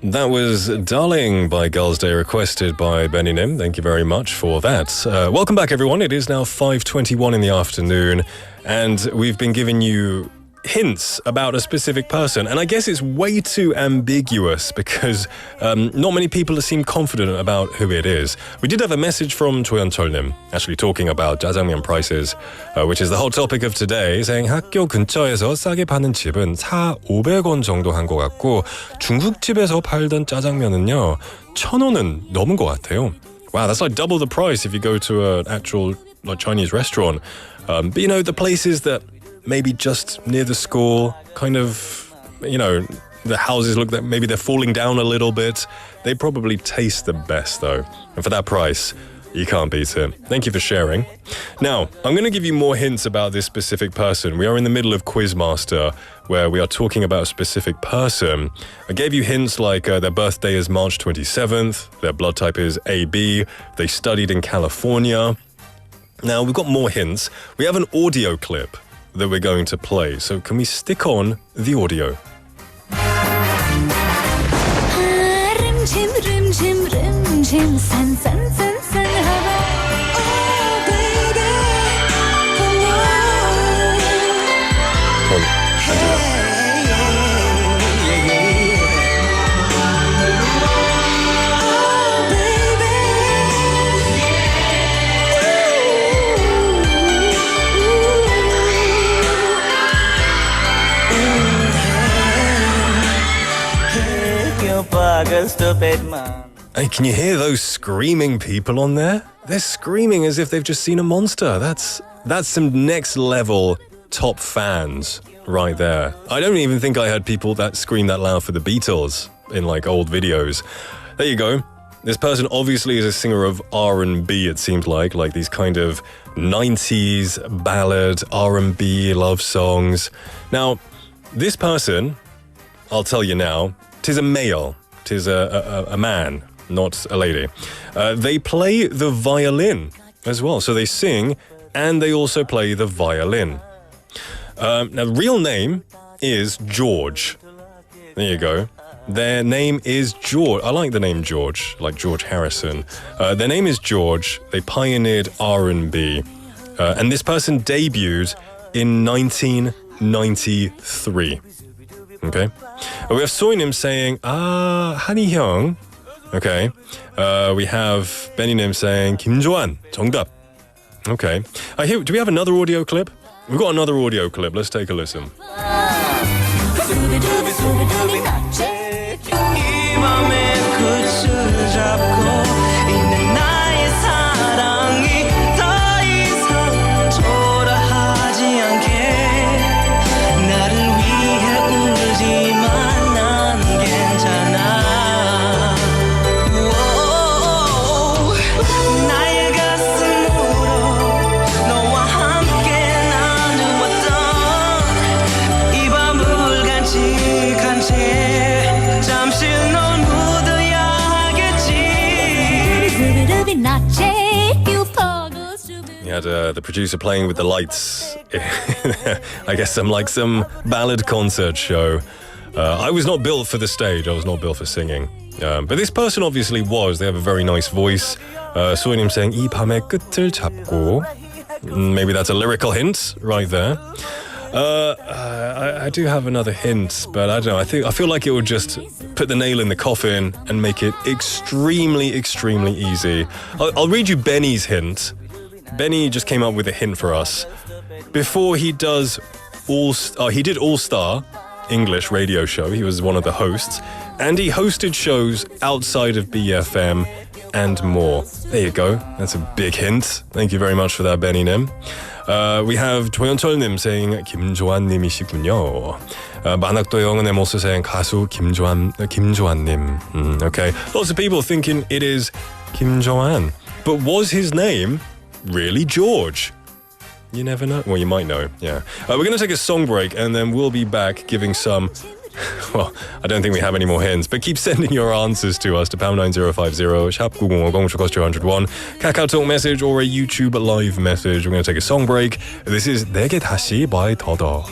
That was Darling by Girls' Day, requested by Benny Nim. Thank you very much for that. Welcome back, everyone. It is now 5:21 in the afternoon, and we've been giving you hints about a specific person, and I guess it's way too ambiguous because not many people seem confident about who it is. We did have a message from 조현철님 actually talking about 짜장면 prices, which is the whole topic of today, saying 학교 근처에서 싸게 파는 집은 400-500원 정도 한 것 같고 중국집에서 팔던 짜장면은요 1,000원은 넘은 것 같아요. Wow, that's like double the price if you go to an actual like Chinese restaurant. But you know, the places that maybe just near the school, kind of, you know, the houses look that maybe they're falling down a little bit. They probably taste the best though. And for that price, you can't beat it. Thank you for sharing. Now, I'm going to give you more hints about this specific person. We are in the middle of Quizmaster, where we are talking about a specific person. I gave you hints like their birthday is March 27th, their blood type is AB, they studied in California. Now, we've got more hints. We have an audio clip that we're going to play. So can we stick on the audio? fucking stupid man. Hey, can you hear those screaming people on there? They're screaming as if they've just seen a monster. That's some next level top fans right there. I don't even think I heard people that scream that loud for the Beatles in like old videos. There you go. This person obviously is a singer of R&B, it seems like these kind of 90s ballad R&B love songs. Now, this person, I'll tell you now, 'tis a male, 'tis a man, not a lady. They play the violin as well. So they sing and they also play the violin. Now, the real name is George. There you go. Their name is George. I like the name George, like George Harrison. Their name is George. They pioneered R&B. And this person debuted in 1993. Okay? We have Soinim saying, 한이 형. Okay. We have Benny Nim saying, 김조한, 정답. Okay. Do we have another audio clip? We've got another audio clip. Let's take a listen. You had the producer playing with the lights. I guess some ballad concert show. I was not built for the stage. I was not built for singing. But this person obviously was. They have a very nice voice. 소희님 saying 이 밤의 끝을 잡고. Maybe that's a lyrical hint right there. I do have another hint, but I don't know. I feel like it would just put the nail in the coffin and make it extremely, extremely easy. I'll read you Benny's hint. Benny just came up with a hint for us. Before he did All-Star English radio show. He was one of the hosts, and he hosted shows outside of BFM and more. There you go. That's a big hint. Thank you very much for that, Benny Nim. We have 조현철님 saying 김조한님이시군요. 만학도 영은님 also saying 가수 김조한님. Okay, lots of people thinking it is Kim Jo-han, but was his name really George? You never know. Well, you might know. Yeah. We're going to take a song break and then we'll be back giving some. Well, I don't think we have any more hints, but keep sending your answers to us to #9050 샵 9050 should cost you 101. KakaoTalk message or a YouTube live message. We're going to take a song break. This is 내게 다시 by 더더.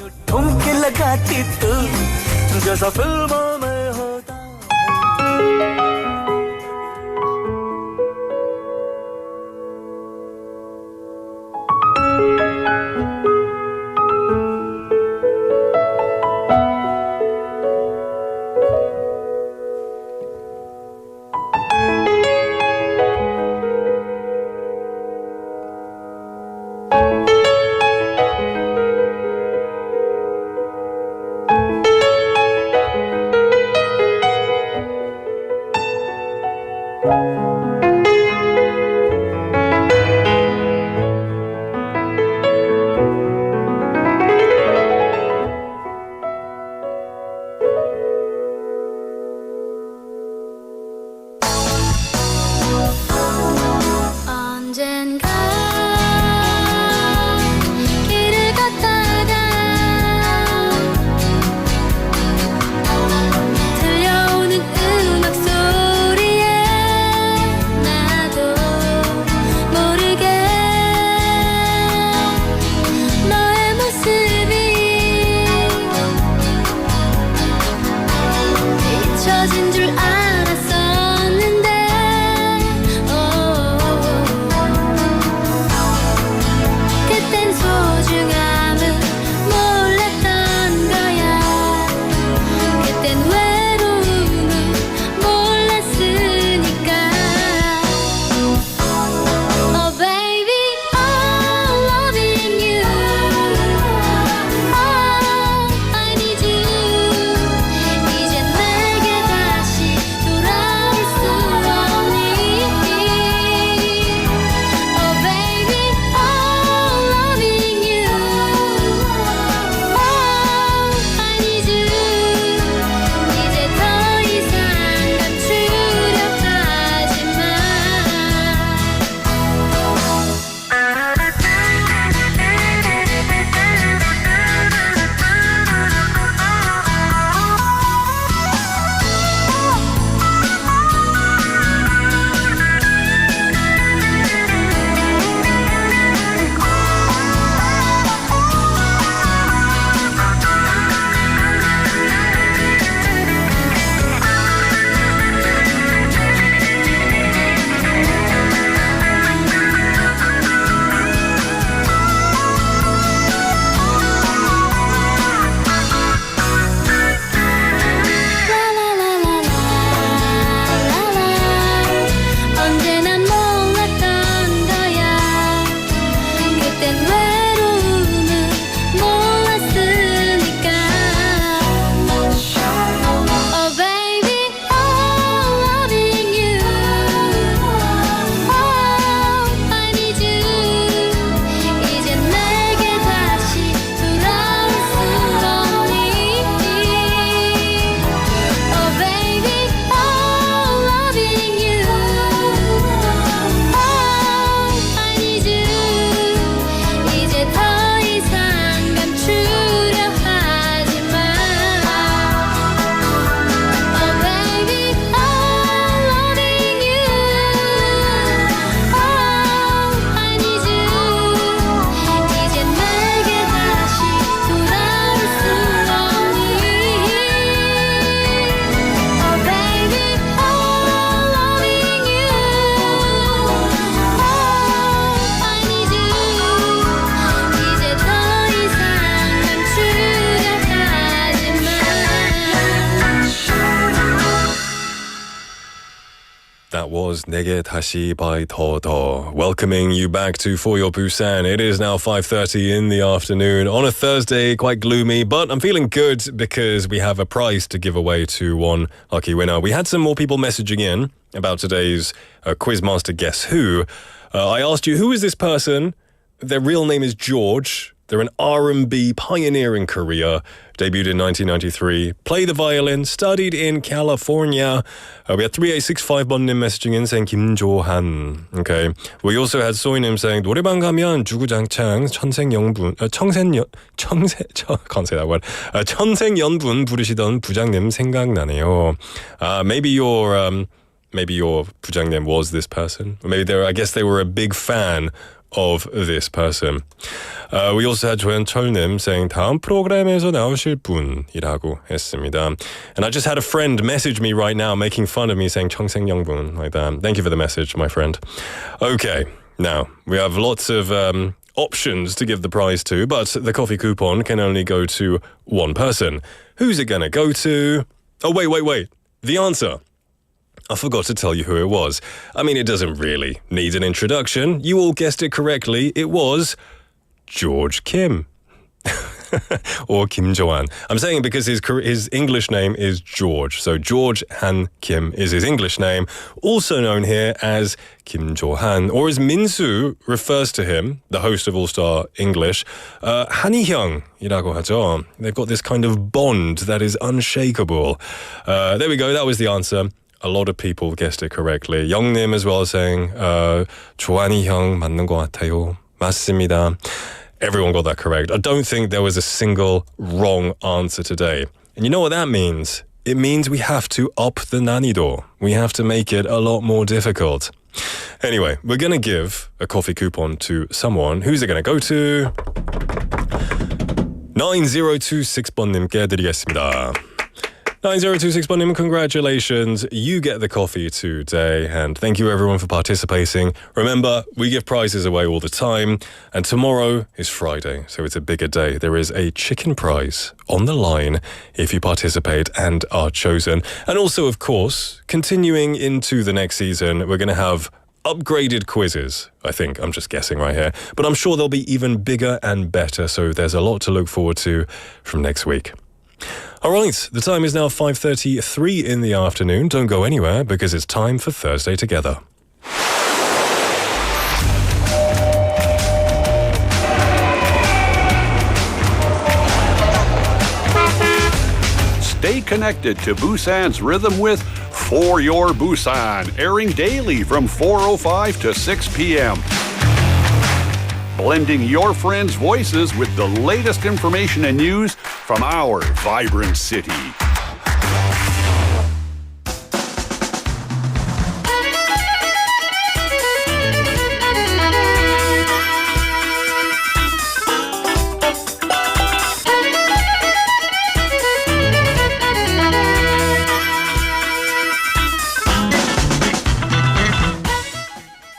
That was 내게 다시 by 더. Welcoming you back to For Your Busan. It is now 5:30 in the afternoon on a Thursday, quite gloomy, but I'm feeling good because we have a prize to give away to one lucky winner. We had some more people messaging in about today's Quizmaster Guess Who. I asked you, who is this person? Their real name is George. They're an R&B pioneer in Korea, debuted in 1993, played the violin, studied in California. We had 3865번님 messaging in saying 김조한. Okay. We also had 소희님 saying 노래방 가면 주구장창 can't say that word. 천생연분 부르시던 부장님 생각나네요. Maybe your 부장님 was this person. Maybe I guess they were a big fan of this person. We also had 조현철님 saying 다음 프로그램에서 나오실 분이라고 했습니다. And I just had a friend message me right now making fun of me saying 청생연분 like that. Thank you for the message, my friend. Okay, now we have lots of options to give the prize to, but the coffee coupon can only go to one person. Who's it gonna go to? Oh, wait. The answer. I forgot to tell you who it was. I mean, it doesn't really need an introduction. You all guessed it correctly. It was George Kim. Or Kim Jo-han. I'm saying it because his English name is George. So George Han Kim is his English name, also known here as Kim Jo-han, or as Min-soo refers to him, the host of All Star English, 한이형이라고 하죠. They've got this kind of bond that is unshakable. There we go. That was the answer. A lot of people guessed it correctly. 영님 as well saying 조한이 형 맞는 것 같아요. 맞습니다. Everyone got that correct. I don't think there was a single wrong answer today. And you know what that means? It means we have to up the 난이도. We have to make it a lot more difficult. Anyway, we're going to give a coffee coupon to someone. Who's it going to go to? 9026번님께 드리겠습니다. 9026번님, congratulations. You get the coffee today. And thank you everyone for participating. Remember, we give prizes away all the time. And tomorrow is Friday, so it's a bigger day. There is a chicken prize on the line if you participate and are chosen. And also, of course, continuing into the next season, we're going to have upgraded quizzes, I think. I'm just guessing right here. But I'm sure they'll be even bigger and better. So there's a lot to look forward to from next week. All right, the time is now 5:33 in the afternoon. Don't go anywhere because it's time for Thursday Together. Stay connected to Busan's rhythm with For Your Busan, airing daily from 4:05 to 6 p.m. Blending your friends' voices with the latest information and news from our vibrant city.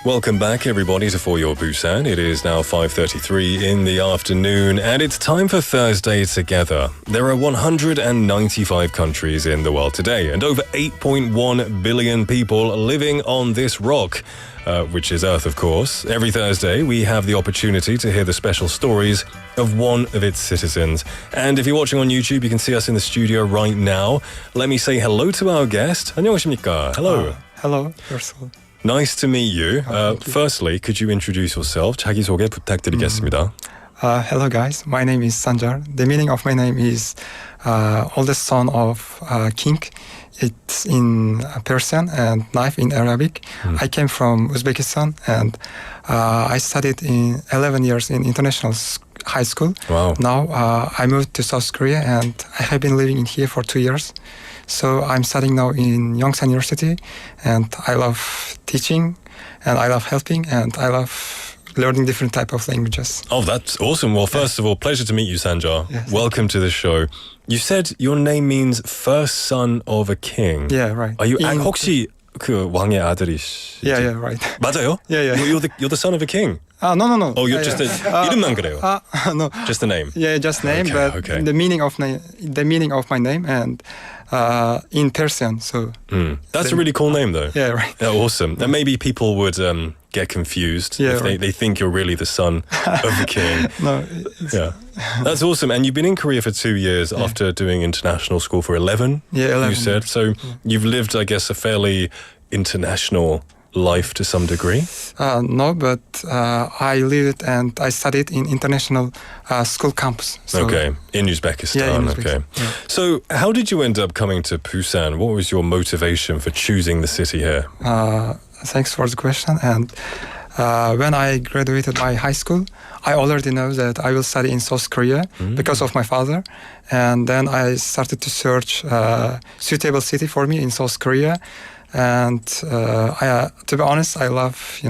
Welcome back, everybody, to For Your Busan. It is now 5:33 in the afternoon, and it's time for Thursday Together. There are 195 countries in the world today, and over 8.1 billion people living on this rock, which is Earth, of course. Every Thursday, we have the opportunity to hear the special stories of one of its citizens. And if you're watching on YouTube, you can see us in the studio right now. Let me say hello to our guest. 안녕하십니까? Hello. Hello, first of all. Nice to meet you. Firstly, could you introduce yourself? 자기소개 부탁드리겠습니다. Hello guys, my name is Sanjar. The meaning of my name is oldest son of king. It's in Persian and knife in Arabic. I came from Uzbekistan and I studied in 11 years in international high school. Wow. Now I moved to South Korea and I have been living in here for 2 years. So I'm studying now in Yongsan University and I love teaching and I love helping and I love learning different type of languages. Oh, that's awesome. Well, first of all, pleasure to meet you, Sanjar. Yes. Welcome to the show. You said your name means first son of a king. Yeah, right. Are you 혹시 그 왕의 아들이시? Yeah, right. 맞아요? Yeah. You're the son of a king. No. Oh, you're just 이름만 그래요. No. Just the name. Yeah, just name, but okay. the meaning of my name and in Persian. So that's a really cool name, though. Yeah, right. Yeah, awesome. And maybe people would get confused if they think you're really the son of the king. No. Yeah, that's awesome. And you've been in Korea for 2 years after doing international school for 11. Yeah, 11. You said so. You've lived, I guess, a fairly international life to some degree. No, but I lived and I studied in international school campus. So, okay, in Uzbekistan. Yeah, in Okay. Yeah. So, how did you end up coming to Busan? What was your motivation for choosing the city here? Thanks for the question. And when I graduated my high school, I already know that I will study in South Korea because of my father. And then I started to search a suitable city for me in South Korea. And to be honest, I love,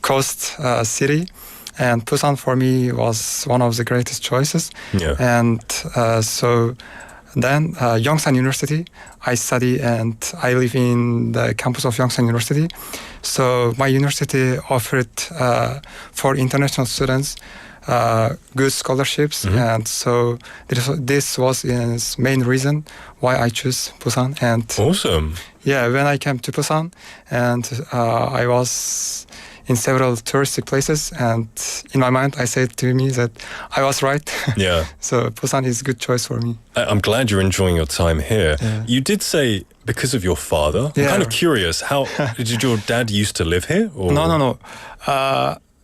coast city. And Busan for me was one of the greatest choices. Yeah. And so then Yongsan University, I study and I live in the campus of Yongsan University. So my university offered for international students good scholarships, and so this was his main reason why I choose Busan. And awesome. Yeah, when I came to Busan, and I was in several touristic places, and in my mind I said to me that I was right. Yeah. So Busan is a good choice for me. I'm glad you're enjoying your time here. Yeah. You did say because of your father. I'm kind of curious. How did your dad used to live here? Or? No.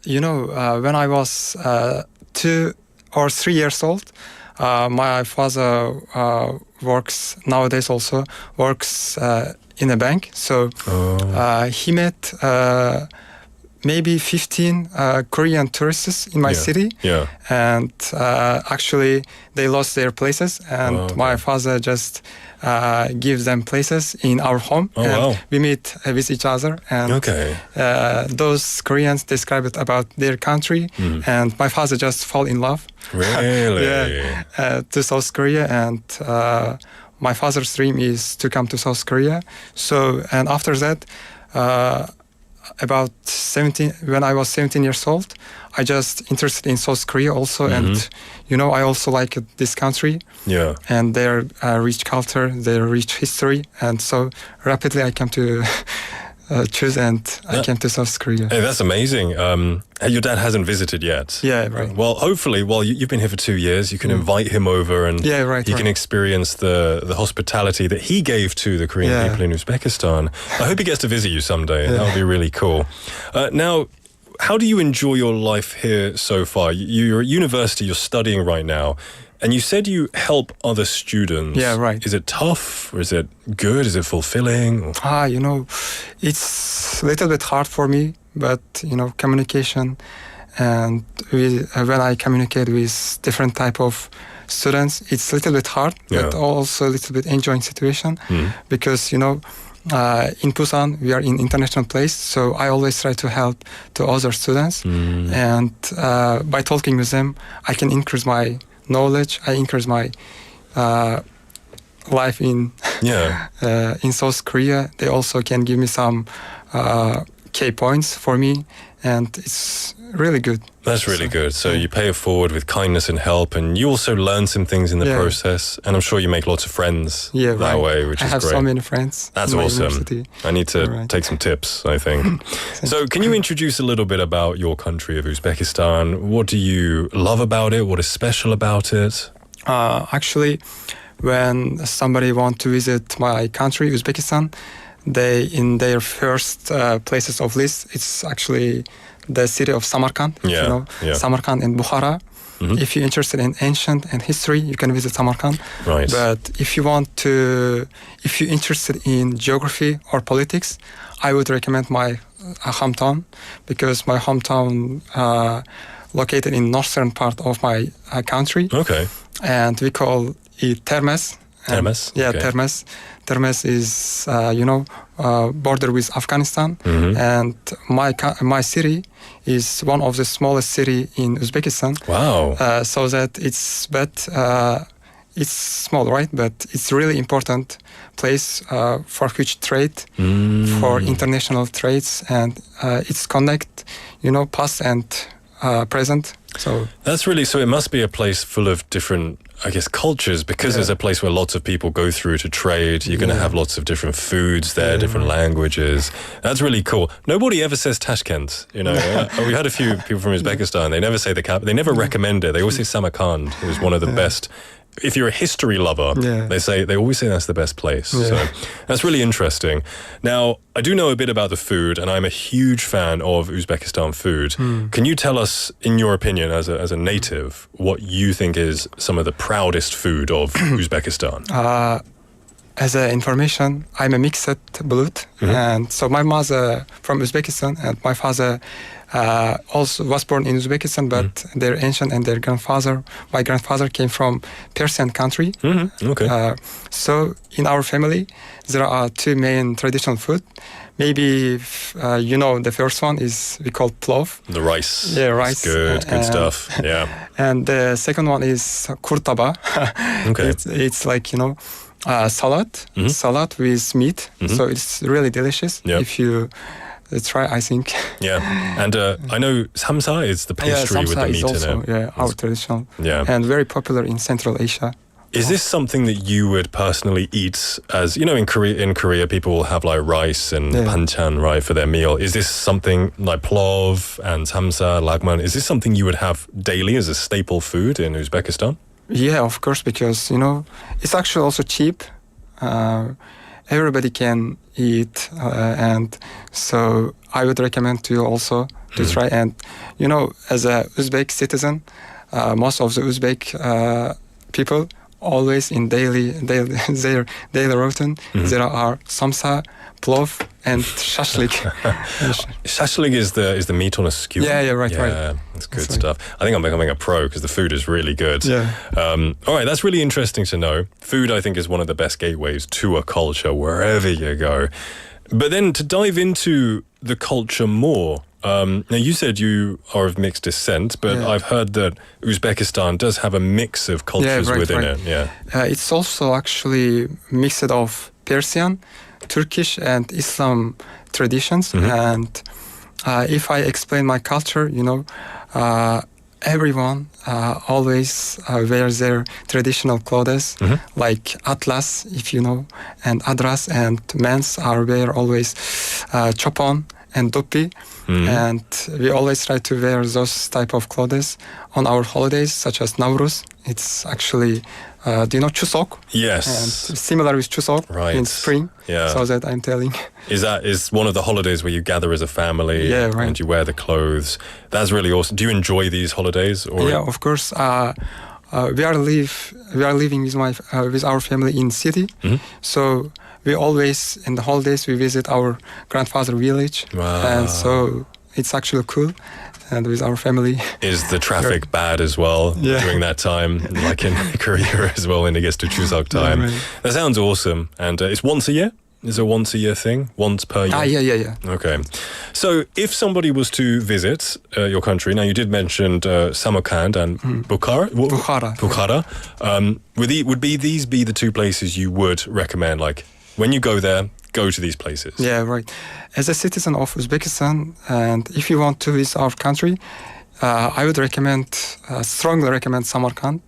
When I was 2 or 3 years old, my father works in a bank. So he met maybe 15 Korean tourists in my city. Yeah. And actually they lost their places, and my father just gives them places in our home. We meet with each other, and those Koreans describe it about their country, and my father just fall in love. Really? To South Korea, and my father's dream is to come to South Korea. So, and after that, when I was 17 years old, I just interested in South Korea also, and I also like this country. Yeah. And their rich culture, their rich history, and so rapidly I came to choose, and I came to South Korea. Hey, that's amazing. Your dad hasn't visited yet. Yeah, right. Well, hopefully, you've been here for 2 years, you can invite him over, and you can experience the hospitality that he gave to the Korean people in Uzbekistan. I hope he gets to visit you someday. That would be really cool. Now, how do you enjoy your life here so far? You're at university, you're studying right now, and you said you help other students. Yeah, right. Is it tough, or is it good? Is it fulfilling? It's a little bit hard for me, but communication, and when I communicate with different type of students, it's a little bit hard, but also a little bit enjoying situation, because in Busan we are in international place, so I always try to help to other students, and by talking with them, I can increase my knowledge. I increase my life in South Korea. They also can give me some key points for me, and it's really good. That's really good. So you pay it forward with kindness and help, and you also learn some things in the process, and I'm sure you make lots of friends that way, which is great. I have so many friends. That's awesome. I need to take some tips, I think. So can you introduce a little bit about your country of Uzbekistan? What do you love about it? What is special about it? Actually, when somebody wants to visit my country, Uzbekistan, they in their first places of list, it's actually the city of Samarkand. Samarkand and Bukhara. If you're interested in ancient and history, you can visit Samarkand. Right. But if you're interested in geography or politics, I would recommend my hometown, because my hometown located in northern part of my country. Okay. And we call it Termes. Termes? Yeah, Termes. Termes is, border with Afghanistan. And my city is one of the smallest city in Uzbekistan. Wow. So that it's it's small, right? But it's really important place for huge trade, for international trades, and it's connect, past and present. So that's really, so it must be a place full of different, I guess, cultures, because it's a place where lots of people go through to trade. You're going to have lots of different foods there, different languages. That's really cool. Nobody ever says Tashkent. We had a few people from Uzbekistan. They never say the capital. They never recommend it. They always say Samarkand. It was one of the best. If you're a history lover, they always say that's the best place. So that's really interesting. Now, I do know a bit about the food, and I'm a huge fan of Uzbekistan food. Can you tell us, in your opinion, as a native, what you think is some of the proudest food of Uzbekistan? As an information, I'm a mixed blood, and so my mother from Uzbekistan and my father also was born in Uzbekistan, but they're ancient, and my grandfather came from Persian country. Okay. So in our family, there are two main traditional food. Maybe the first one is we call plov. The rice. Yeah, rice. It's good stuff. Yeah. And the second one is kurtaba. Okay. It's like salad with meat. So it's really delicious. If you try, I think. Yeah, and I know samsa is the pastry with the meat also, in it. Yeah, our traditional. Yeah, and very popular in Central Asia. Is this something that you would personally eat? As in Korea, people will have like rice and banchan, right, for their meal. Is this something like plov and samsa, lagman? Is this something you would have daily as a staple food in Uzbekistan? Yeah, of course, because it's actually also cheap. Everybody can eat, and so I would recommend to you also to try. And as a Uzbek citizen, most of the Uzbek people always in their daily routine there are samsa, plov, and shashlik. Shashlik is the meat on a skewer. Yeah, right. It's good stuff. I think I'm becoming a pro because the food is really good. Yeah. All right, that's really interesting to know. Food, I think, is one of the best gateways to a culture wherever you go. But then to dive into the culture more, now you said you are of mixed descent, but I've heard that Uzbekistan does have a mix of cultures within it. Yeah. It's also actually mixed of Persian, Turkish, and Islam traditions. And if I explain my culture, everyone always wears their traditional clothes, like atlas, if you know, and adras, and men's wear always chopon and dupi. And we always try to wear those type of clothes on our holidays, such as Navruz. It's actually, do you know Chuseok? Yes. And similar with Chuseok in spring. Yeah. So that I'm telling. Is one of the holidays where you gather as a family and you wear the clothes. That's really awesome. Do you enjoy these holidays? Or? Yeah, of course. We are living with our family in city. So we always, in the holidays, we visit our grandfather village. Wow. And so it's actually cool. And with our family. Is the traffic bad as well during that time, like in Korea as well when it gets to Chuseok time? Right. That sounds awesome. And it's once a year? Is it a once a year thing? Once per year? Yeah. Okay. So if somebody was to visit your country, now you did mention Samarkand and Bukhara. Would these be the two places you would recommend? Like when you go there, go to these places? Yeah, right. As a citizen of Uzbekistan, and if you want to visit our country, I would strongly recommend Samarkand,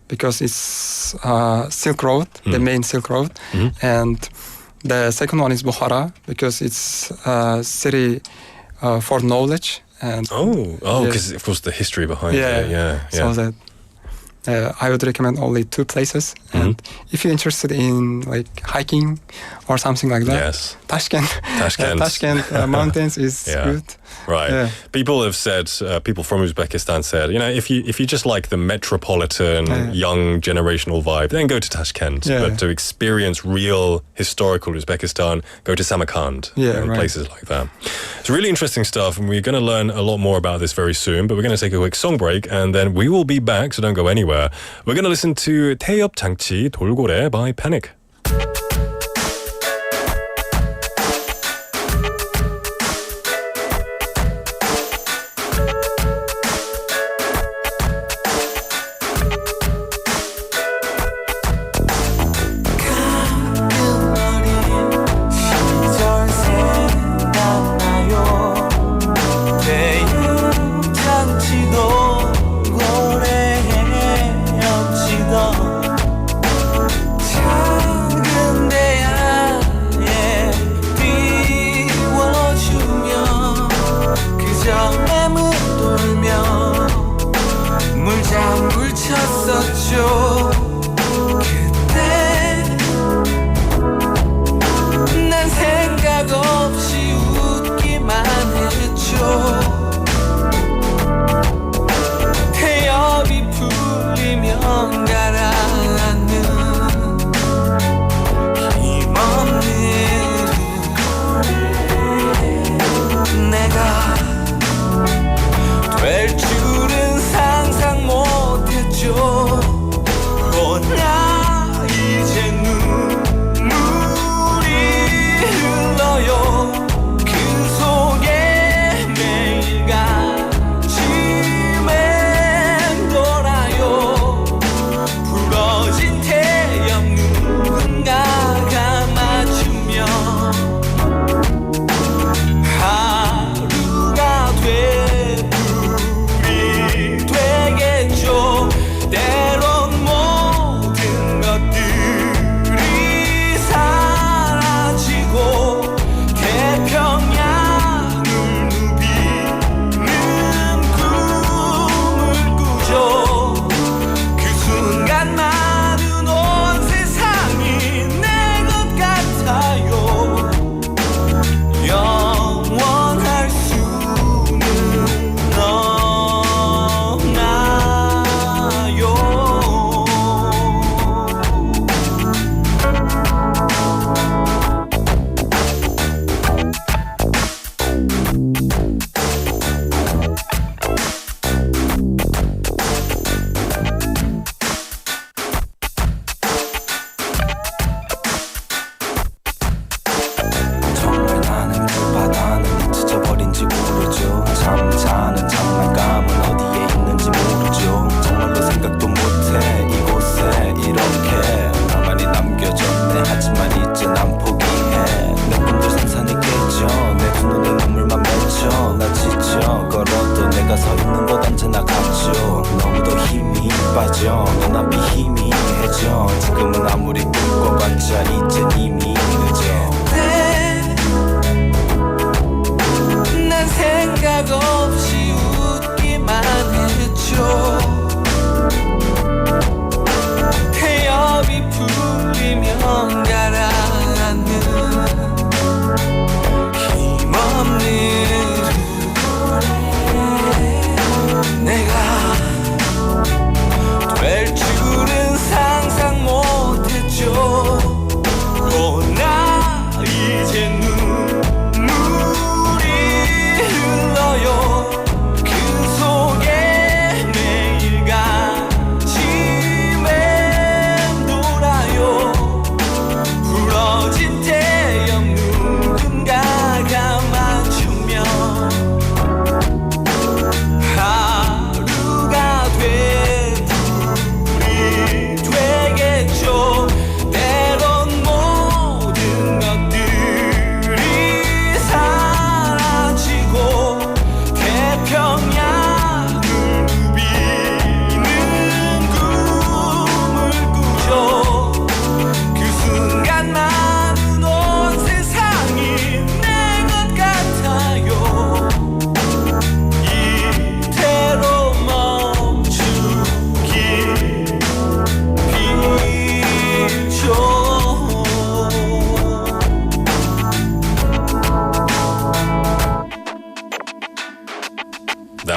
because it's Silk Road, the main Silk Road. And the second one is Bukhara, because it's a city for knowledge. And because of course the history behind it. Yeah. So that I would recommend only two places. And if you're interested in like hiking or something like that, Tashkent mountains is good. Right. Yeah. People have said, people from Uzbekistan said, if you just like the metropolitan, young generational vibe, then go to Tashkent. But to experience real historical Uzbekistan, go to Samarkand and places like that. It's really interesting stuff, and we're going to learn a lot more about this very soon, but we're going to take a quick song break, and then we will be back, so don't go anywhere. We're going to listen to 태엽 장치 돌고래 by Panic.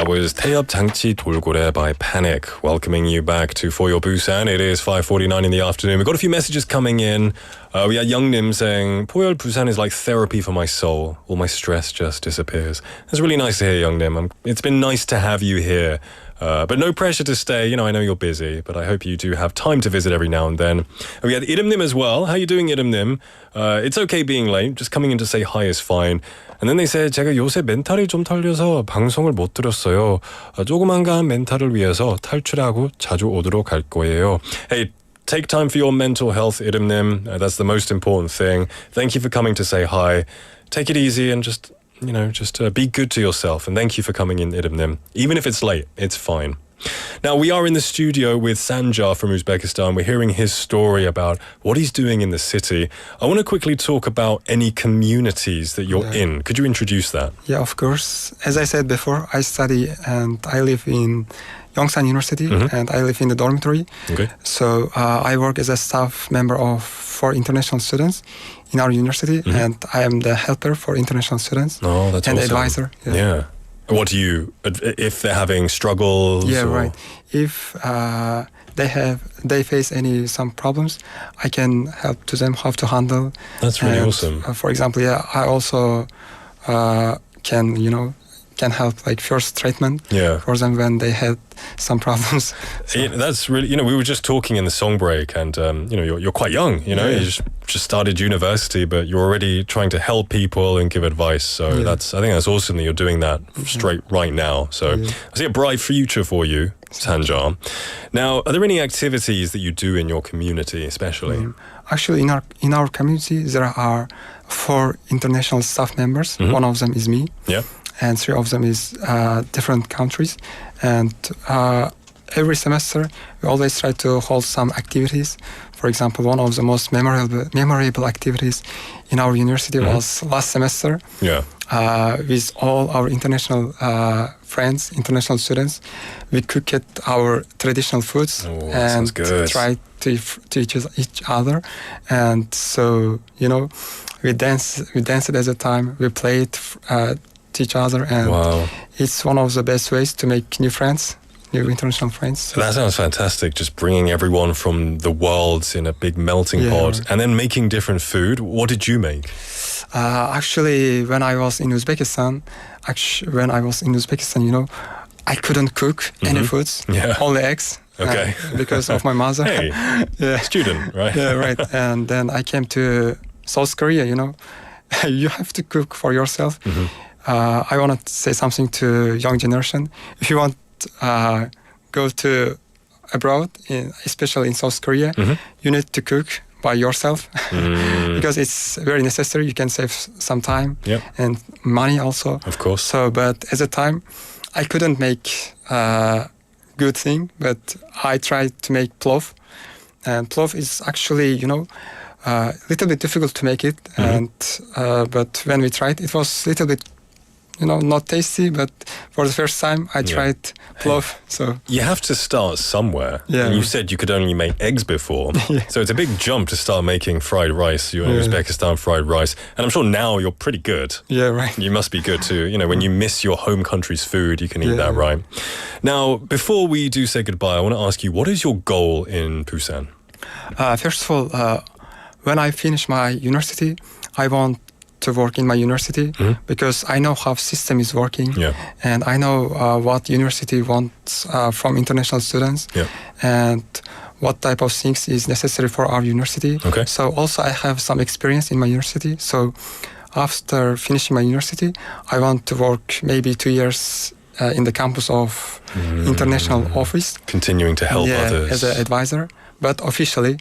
That was 태엽 장치 돌고래 by Panic. Welcoming you back to For Your Busan. It is 5:49 in the afternoon. We've got a few messages coming in. We had Young Nim saying, 포열 Busan is like therapy for my soul. All my stress just disappears. That's really nice to hear, Young Nim. It's been nice to have you here. But no pressure to stay. You know, I know you're busy, but I hope you do have time to visit every now and then. And we had Idam Nim as well. How you doing, Idam Nim? It's okay being late. Just coming in to say hi is fine. And then they said, 제가 요새 멘탈이 좀 털려서 방송을 못 들었어요. 조그만간 멘탈을 위해서 탈출하고 자주 오도록 할 거예요. Hey, take time for your mental health, Idam Nim. That's the most important thing. Thank you for coming to say hi. Take it easy and just be good to yourself. And thank you for coming in, Idam Nim. Even if it's late, it's fine. Now, we are in the studio with Sanjar from Uzbekistan. We're hearing his story about what he's doing in the city. I want to quickly talk about any communities that you're in. Could you introduce that? Yeah, of course. As I said before, I study and I live in Yongsan University and I live in the dormitory. Okay. So I work as a staff member for international students in our university and I am the helper for international students. Oh, that's and awesome. advisor. Yeah. What do you, if they're having struggles? Yeah, or? right. If they face some problems, I can help to them how to handle. That's really awesome. For example, I also can help like first treatment for them when they had some problems. So. That's really, we were just talking in the song break and, you're quite young, you just started university, but you're already trying to help people and give advice. So I think that's awesome that you're doing that straight right now. So I see a bright future for you, Sanjar. Now, are there any activities that you do in your community, especially? Actually, in our community, there are 4 international staff members. One of them is me. Yeah. And 3 of them is different countries. And every semester, we always try to hold some activities. For example, one of the most memorable activities in our university was last semester. Yeah. With all our international friends, international students, we cooked our traditional foods and tried to teach each other. And so, we danced at the time. We played each other, and it's one of the best ways to make new international friends. So that sounds fantastic, just bringing everyone from the world in a big melting pot and then making different food. What did you make? Actually, when I was in Uzbekistan, I couldn't cook any foods, only eggs. Okay. Because of my mother. Hey, student, right? Yeah, right. And then I came to South Korea, you have to cook for yourself. I want to say something to young generation. If you want go to abroad, especially in South Korea, you need to cook by yourself because it's very necessary. You can save some time and money also. Of course. So, but at the time, I couldn't make good thing, but I tried to make plov. And plov is actually, a little bit difficult to make it. And but when we tried, it was a little bit not tasty, but for the first time I tried plov. So you have to start somewhere. Yeah. And you said you could only make eggs before. So it's a big jump to start making fried rice. You're in Uzbekistan, fried rice. And I'm sure now you're pretty good. Yeah, right. You must be good too. When you miss your home country's food, you can eat that, right? Now, before we do say goodbye, I want to ask you, what is your goal in Busan? First of all, when I finish my university, I want to work in my university because I know how system is working and I know what university wants from international students and what type of things is necessary for our university. Okay. So also I have some experience in my university. So after finishing my university, I want to work maybe 2 years in the campus of international office. Continuing to help others. As an advisor, but officially.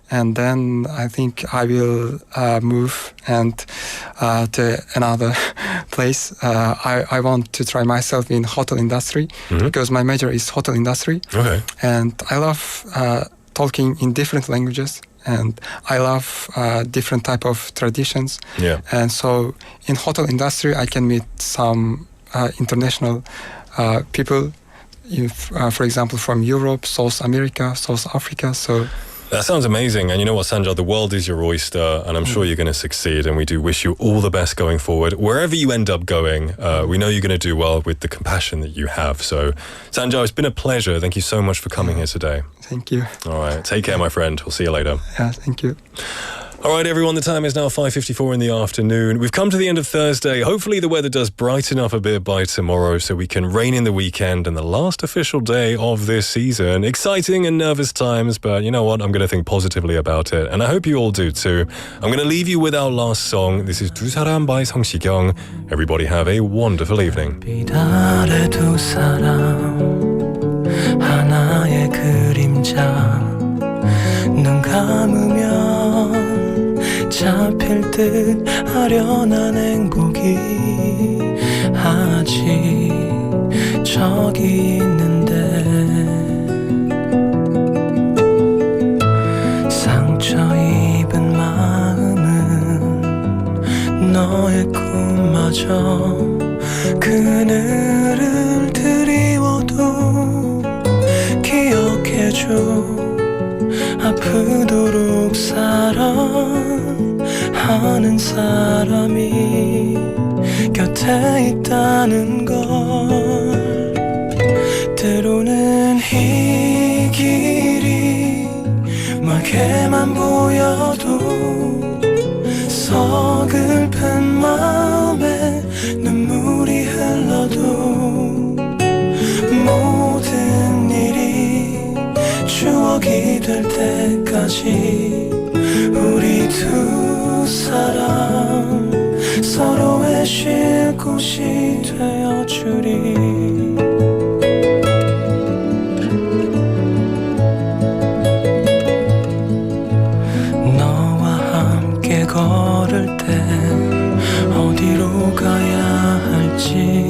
And then I think I will move to another place. I want to try myself in hotel industry because my major is hotel industry. Okay. And I love talking in different languages. And I love different type of traditions. Yeah. And so in hotel industry, I can meet some international people, for example, from Europe, South America, South Africa. So That sounds amazing. And you know what, Sanjar, the world is your oyster, and I'm sure you're going to succeed. And we do wish you all the best going forward. Wherever you end up going, we know you're going to do well with the compassion that you have. So, Sanjar, it's been a pleasure. Thank you so much for coming here today. Thank you. All right. Take care, my friend. We'll see you later. Yeah, thank you. All right, everyone, the time is now 5:54 in the afternoon. We've come to the end of Thursday. Hopefully the weather does brighten up a bit by tomorrow so we can rein in the weekend and the last official day of this season. Exciting and nervous times, but you know what? I'm going to think positively about it, and I hope you all do too. I'm going to leave you with our last song. This is 두 사람 by 성시경. Everybody have a wonderful evening. 빛 아래 두 사람 하나의 그림자 눈 감으면 잡힐 듯 아련한 행복이 아직 저기 있는데 상처 입은 마음은 너의 꿈마저 그늘을 드리워도 기억해줘 아프도록 사랑하는 사람이 곁에 있다는 걸 때로는 이 길이 멀게만 보여도 서글픈 마음에 눈물이 흘러도 모든 일이 추억이 될 때까지 우리 두 사람 서로의 쉴 곳이 되어주리 너와 함께 걸을 때 어디로 가야 할지